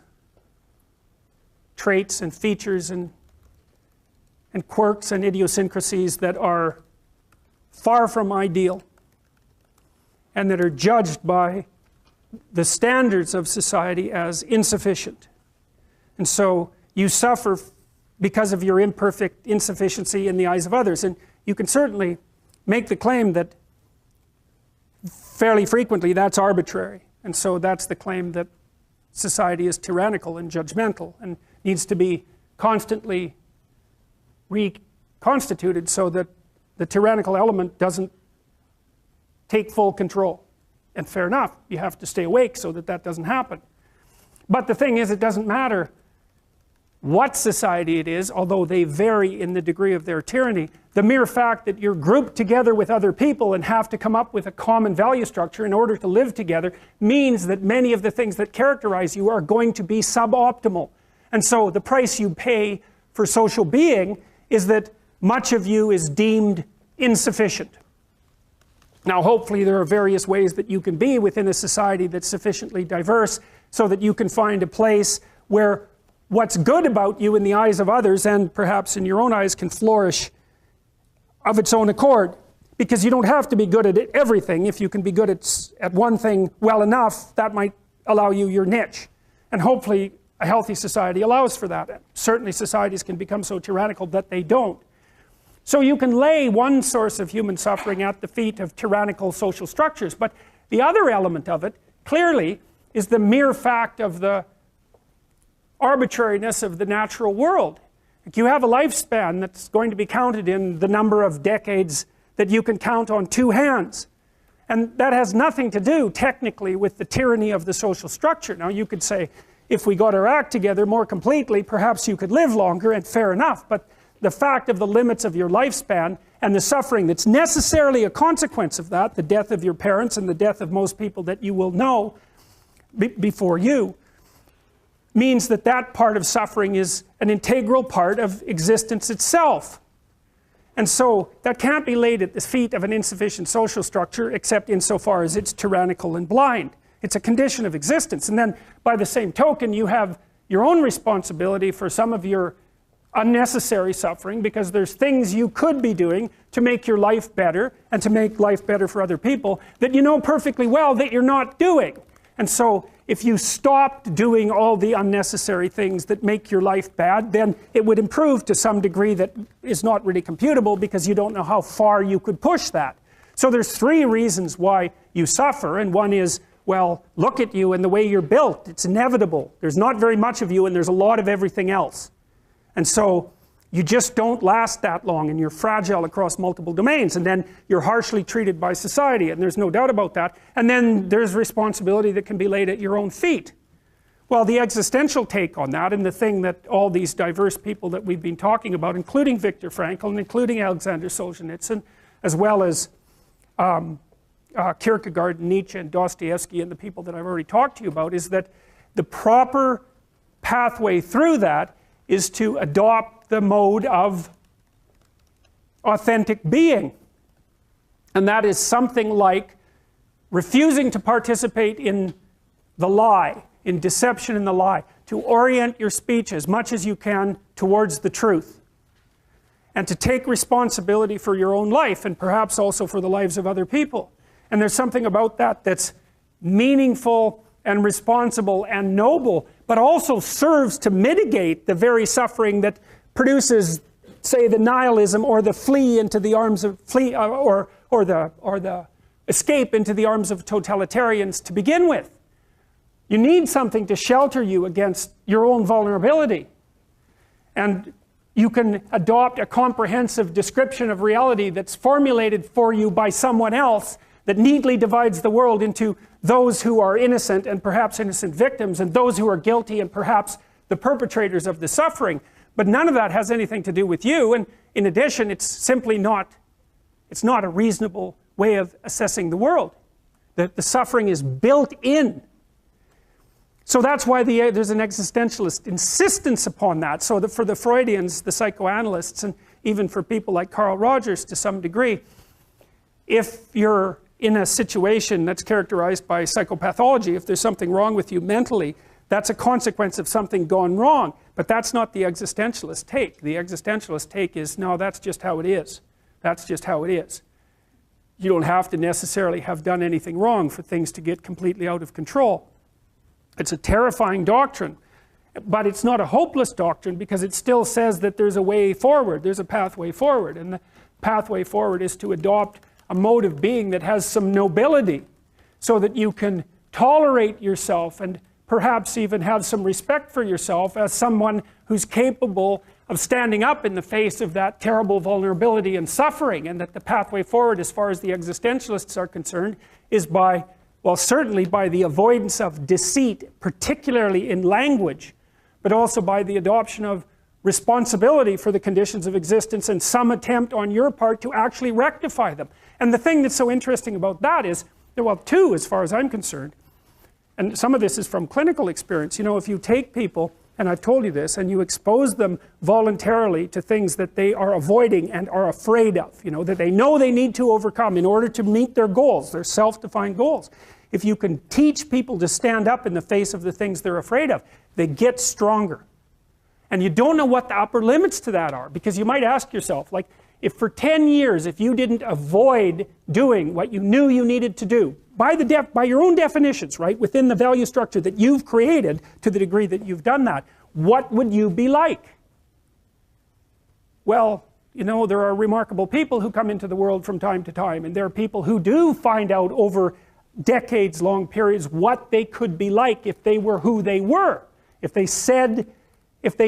traits and features and quirks and idiosyncrasies that are far from ideal and that are judged by the standards of society as insufficient. And so you suffer because of your imperfect insufficiency in the eyes of others. And you can certainly make the claim that fairly frequently that's arbitrary. And so that's the claim that society is tyrannical and judgmental and needs to be constantly reconstituted so that the tyrannical element doesn't take full control. And fair enough, you have to stay awake so that that doesn't happen. But the thing is, it doesn't matter what society it is, although they vary in the degree of their tyranny. The mere fact that you're grouped together with other people and have to come up with a common value structure in order to live together means that many of the things that characterize you are going to be suboptimal. And so the price you pay for social being is that much of you is deemed insufficient. Now, hopefully there are various ways that you can be within a society that's sufficiently diverse so that you can find a place where what's good about you in the eyes of others and perhaps in your own eyes can flourish of its own accord. Because you don't have to be good at everything. If you can be good at one thing well enough, that might allow you your niche. And hopefully a healthy society allows for that. Certainly societies can become so tyrannical that they don't. So you can lay one source of human suffering at the feet of tyrannical social structures, but the other element of it, clearly, is the mere fact of the arbitrariness of the natural world. Like you have a lifespan that's going to be counted in the number of decades that you can count on two hands. And that has nothing to do, technically, with the tyranny of the social structure. Now you could say, if we got our act together more completely, perhaps you could live longer, and fair enough, but the fact of the limits of your lifespan and the suffering that's necessarily a consequence of that, the death of your parents and the death of most people that you will know before you, means that that part of suffering is an integral part of existence itself. And so that can't be laid at the feet of an insufficient social structure except insofar as it's tyrannical and blind. It's a condition of existence. And then by the same token, you have your own responsibility for some of your unnecessary suffering, because there's things you could be doing to make your life better and to make life better for other people that you know perfectly well that you're not doing. And so if you stopped doing all the unnecessary things that make your life bad, then it would improve to some degree that is not really computable, because you don't know how far you could push that. So there's three reasons why you suffer, and one is, well, look at you and the way you're built. It's inevitable. There's not very much of you and there's a lot of everything else. And so you just don't last that long, and you're fragile across multiple domains, and then you're harshly treated by society, and there's no doubt about that. And then there's responsibility that can be laid at your own feet. Well, the existential take on that, and the thing that all these diverse people that we've been talking about, including Viktor Frankl and including Alexander Solzhenitsyn, as well as Kierkegaard, Nietzsche, and Dostoevsky, and the people that I've already talked to you about, is that the proper pathway through that is to adopt the mode of authentic being. And that is something like refusing to participate in the lie, in deception in the lie, to orient your speech as much as you can towards the truth, and to take responsibility for your own life, and perhaps also for the lives of other people. And there's something about that that's meaningful and responsible and noble, but also serves to mitigate the very suffering that produces, say, the nihilism or the flee into the arms of or the escape into the arms of totalitarians to begin with. You need something to shelter you against your own vulnerability. And you can adopt a comprehensive description of reality that's formulated for you by someone else that neatly divides the world into those who are innocent and perhaps innocent victims, and those who are guilty and perhaps the perpetrators of the suffering. But none of that has anything to do with you, and in addition, it's simply not, it's not a reasonable way of assessing the world. The suffering is built in. So that's why there's an existentialist insistence upon that. So for the Freudians, the psychoanalysts, and even for people like Carl Rogers to some degree, if you're in a situation that's characterized by psychopathology, if there's something wrong with you mentally, that's a consequence of something gone wrong. But that's not the existentialist take. The existentialist take is, no, that's just how it is. That's just how it is. You don't have to necessarily have done anything wrong for things to get completely out of control. It's a terrifying doctrine, but it's not a hopeless doctrine, because it still says that there's a way forward, there's a pathway forward, and the pathway forward is to adopt a mode of being that has some nobility, so that you can tolerate yourself and perhaps even have some respect for yourself as someone who's capable of standing up in the face of that terrible vulnerability and suffering, and that the pathway forward, as far as the existentialists are concerned, is by, well, certainly by the avoidance of deceit, particularly in language, but also by the adoption of responsibility for the conditions of existence and some attempt on your part to actually rectify them. And the thing that's so interesting about that is, well, two, as far as I'm concerned, and some of this is from clinical experience. You know, if you take people, and I've told you this, and you expose them voluntarily to things that they are avoiding and are afraid of, you know, that they know they need to overcome in order to meet their goals, their self-defined goals. If you can teach people to stand up in the face of the things they're afraid of, they get stronger. And you don't know what the upper limits to that are, because you might ask yourself, like, if for 10 years, if you didn't avoid doing what you knew you needed to do, by your own definitions, right, within the value structure that you've created, to the degree that you've done that, what would you be like? Well, you know, there are remarkable people who come into the world from time to time, and there are people who do find out over decades-long periods what they could be like if they were who they were, if they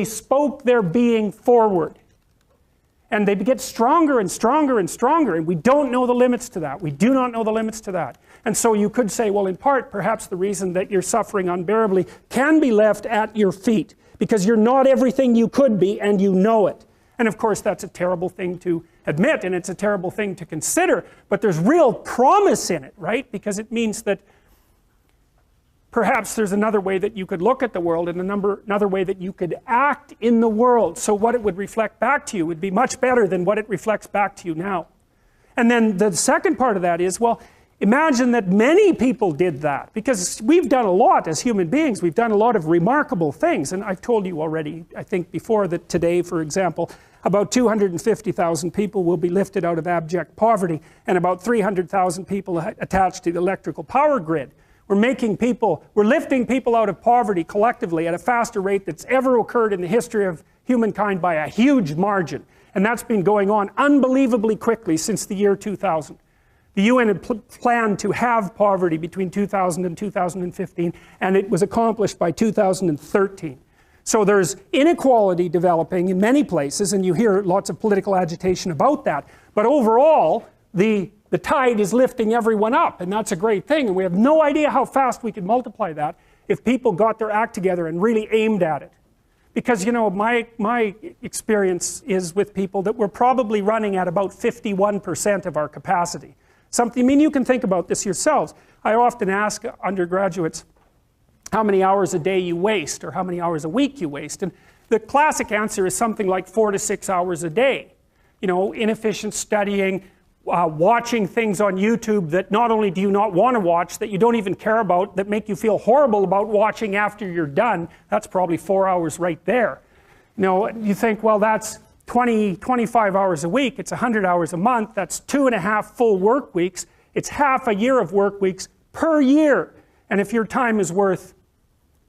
spoke their being forward. And they get stronger and stronger and stronger, and we don't know the limits to that. We do not know the limits to that. And so you could say, well, in part, perhaps the reason that you're suffering unbearably can be left at your feet, because you're not everything you could be, and you know it. And of course, that's a terrible thing to admit, and it's a terrible thing to consider, but there's real promise in it, right? Because it means that perhaps there's another way that you could look at the world, and another way that you could act in the world, so what it would reflect back to you would be much better than what it reflects back to you now. And then the second part of that is, well, imagine that many people did that, because we've done a lot as human beings. We've done a lot of remarkable things, and I've told you already, I think before, that today, for example, about 250,000 people will be lifted out of abject poverty, and about 300,000 people attached to the electrical power grid. We're lifting people out of poverty collectively at a faster rate that's ever occurred in the history of humankind by a huge margin. And that's been going on unbelievably quickly since the year 2000. The UN had planned to have poverty between 2000 and 2015, and it was accomplished by 2013. So there's inequality developing in many places, and you hear lots of political agitation about that. But overall, the tide is lifting everyone up, and that's a great thing. And we have no idea how fast we could multiply that if people got their act together and really aimed at it. Because, you know, my experience is with people that we're probably running at about 51% of our capacity. I mean, you can think about this yourselves. I often ask undergraduates how many hours a day you waste, or how many hours a week you waste. And the classic answer is something like 4 to 6 hours a day. You know, inefficient studying, watching things on YouTube that not only do you not want to watch, that you don't even care about, that make you feel horrible about watching after you're done. That's probably 4 hours right there. You know, you think, well, that's 25 hours a week, it's 100 hours a month, that's 2.5 full work weeks, it's half a year of work weeks per year. And if your time is worth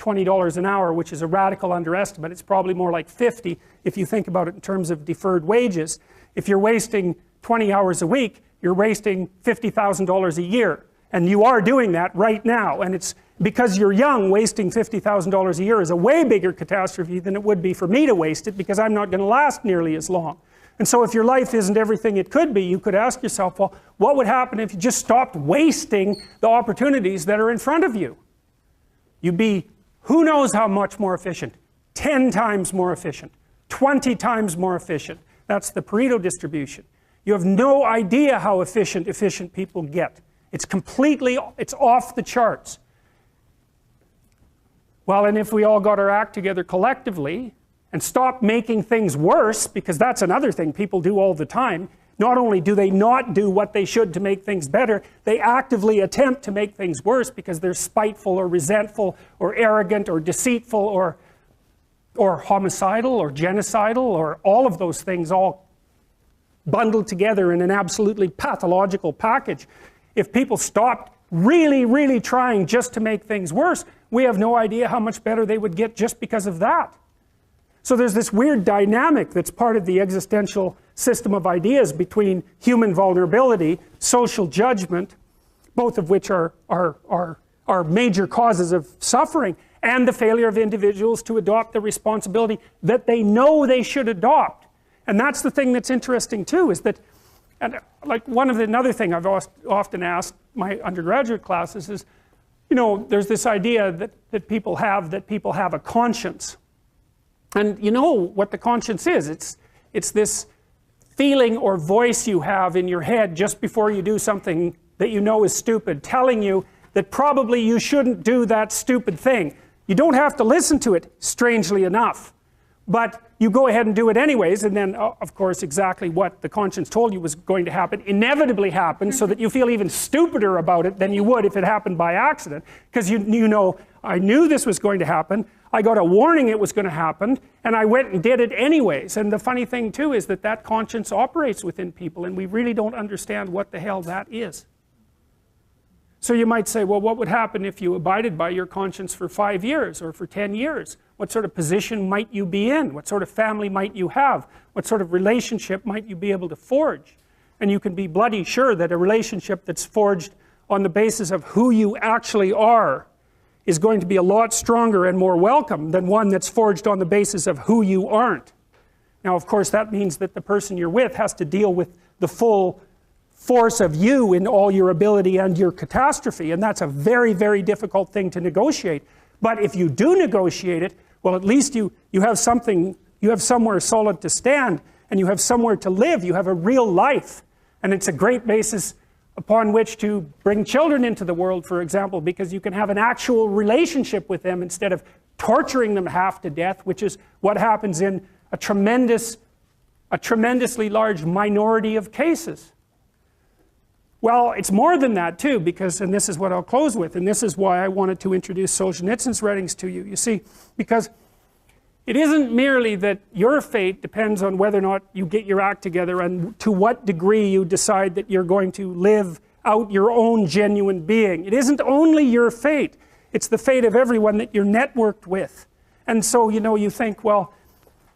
$20 an hour, which is a radical underestimate, it's probably more like 50 if you think about it in terms of deferred wages. If you're wasting 20 hours a week, you're wasting $50,000 a year. And you are doing that right now. And it's because you're young, wasting $50,000 a year is a way bigger catastrophe than it would be for me to waste it, because I'm not going to last nearly as long. And so if your life isn't everything it could be, you could ask yourself, well, what would happen if you just stopped wasting the opportunities that are in front of you? You'd be, who knows how much more efficient? 10 times more efficient, 20 times more efficient. That's the Pareto distribution. You have no idea how efficient people get. It's it's off the charts. Well, and if we all got our act together collectively and stopped making things worse, because that's another thing people do all the time, not only do they not do what they should to make things better, they actively attempt to make things worse because they're spiteful or resentful or arrogant or deceitful or homicidal or genocidal, or all of those things all bundled together in an absolutely pathological package. If people stopped really, really trying just to make things worse, we have no idea how much better they would get just because of that. So there's this weird dynamic that's part of the existential system of ideas between human vulnerability, social judgment, both of which are major causes of suffering, and the failure of individuals to adopt the responsibility that they know they should adopt. And that's the thing that's interesting too, is that, and like another thing I've often asked my undergraduate classes is, you know, there's this idea that people have a conscience. And you know what the conscience is. It's this feeling or voice you have in your head just before you do something that you know is stupid, telling you that probably you shouldn't do that stupid thing. You don't have to listen to it, strangely enough. But you go ahead and do it anyways, and then, of course, exactly what the conscience told you was going to happen inevitably happens, so that you feel even stupider about it than you would if it happened by accident. Because you know, I knew this was going to happen, I got a warning it was going to happen, and I went and did it anyways. And the funny thing too is that conscience operates within people, and we really don't understand what the hell that is. So you might say, well, what would happen if you abided by your conscience for 5 years or for 10 years? What sort of position might you be in? What sort of family might you have? What sort of relationship might you be able to forge? And you can be bloody sure that a relationship that's forged on the basis of who you actually are is going to be a lot stronger and more welcome than one that's forged on the basis of who you aren't. Now, of course, that means that the person you're with has to deal with the full force of you in all your ability and your catastrophe, and that's a very, very difficult thing to negotiate. But if you do negotiate it, well, at least you have something, you have somewhere solid to stand, and you have somewhere to live, you have a real life. And it's a great basis upon which to bring children into the world, for example, because you can have an actual relationship with them instead of torturing them half to death, which is what happens in a tremendously large minority of cases. Well, it's more than that too, because, and this is what I'll close with, and this is why I wanted to introduce Solzhenitsyn's writings to you. You see, because it isn't merely that your fate depends on whether or not you get your act together and to what degree you decide that you're going to live out your own genuine being. It isn't only your fate, it's the fate of everyone that you're networked with. And so, you know, you think, well,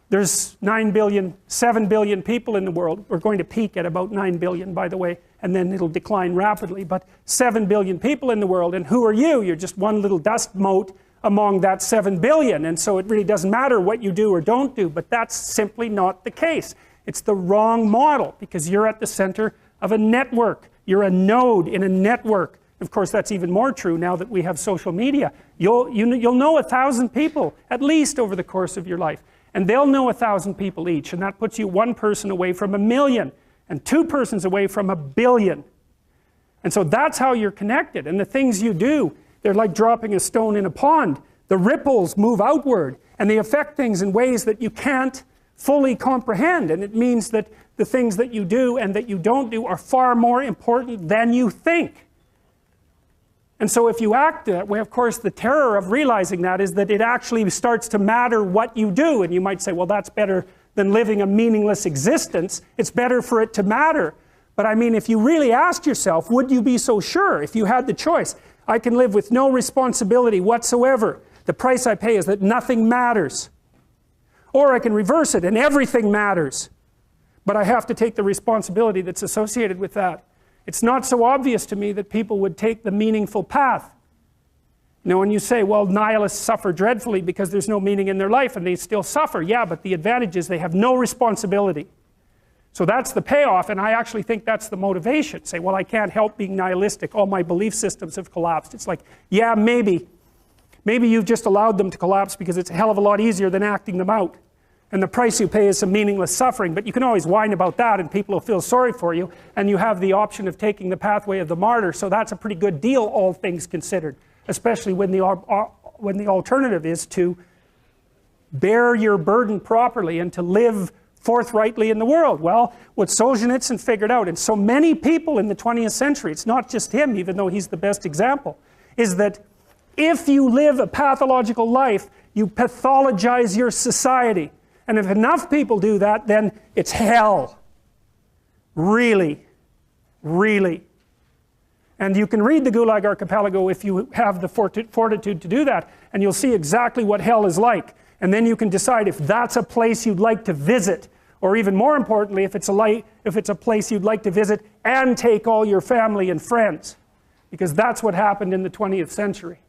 there's 7 billion people in the world. We're going to peak at about 9 billion, by the way, and then it'll decline rapidly. But 7 billion people in the world, and who are you? You're just one little dust mote among that 7 billion. And so it really doesn't matter what you do or don't do, but that's simply not the case. It's the wrong model, because you're at the center of a network. You're a node in a network. Of course, that's even more true now that we have social media. You'll know 1,000 people, at least, over the course of your life. And they'll know 1,000 people each, and that puts you one person away from 1 million, and 2 persons away from 1 billion. And so that's how you're connected. And the things you do, they're like dropping a stone in a pond. The ripples move outward, and they affect things in ways that you can't fully comprehend. And it means that the things that you do and that you don't do are far more important than you think. And so if you act that way, of course, the terror of realizing that is that it actually starts to matter what you do. And you might say, well, that's better than living a meaningless existence. It's better for it to matter. But I mean, if you really asked yourself, would you be so sure if you had the choice? I can live with no responsibility whatsoever. The price I pay is that nothing matters. Or I can reverse it and everything matters. But I have to take the responsibility that's associated with that. It's not so obvious to me that people would take the meaningful path. You know, when you say, well, nihilists suffer dreadfully because there's no meaning in their life, and they still suffer. Yeah, but the advantage is they have no responsibility. So that's the payoff, and I actually think that's the motivation. Say, well, I can't help being nihilistic. All my belief systems have collapsed. It's like, yeah, maybe. Maybe you've just allowed them to collapse because it's a hell of a lot easier than acting them out. And the price you pay is some meaningless suffering, but you can always whine about that and people will feel sorry for you, and you have the option of taking the pathway of the martyr, so that's a pretty good deal, all things considered, especially when the alternative is to bear your burden properly and to live forthrightly in the world. Well, what Solzhenitsyn figured out, and so many people in the 20th century, it's not just him, even though he's the best example, is that if you live a pathological life, you pathologize your society. And if enough people do that, then it's hell. Really. Really. And you can read the Gulag Archipelago if you have the fortitude to do that, and you'll see exactly what hell is like. And then you can decide if that's a place you'd like to visit, or even more importantly, if it's a place you'd like to visit and take all your family and friends. Because that's what happened in the 20th century.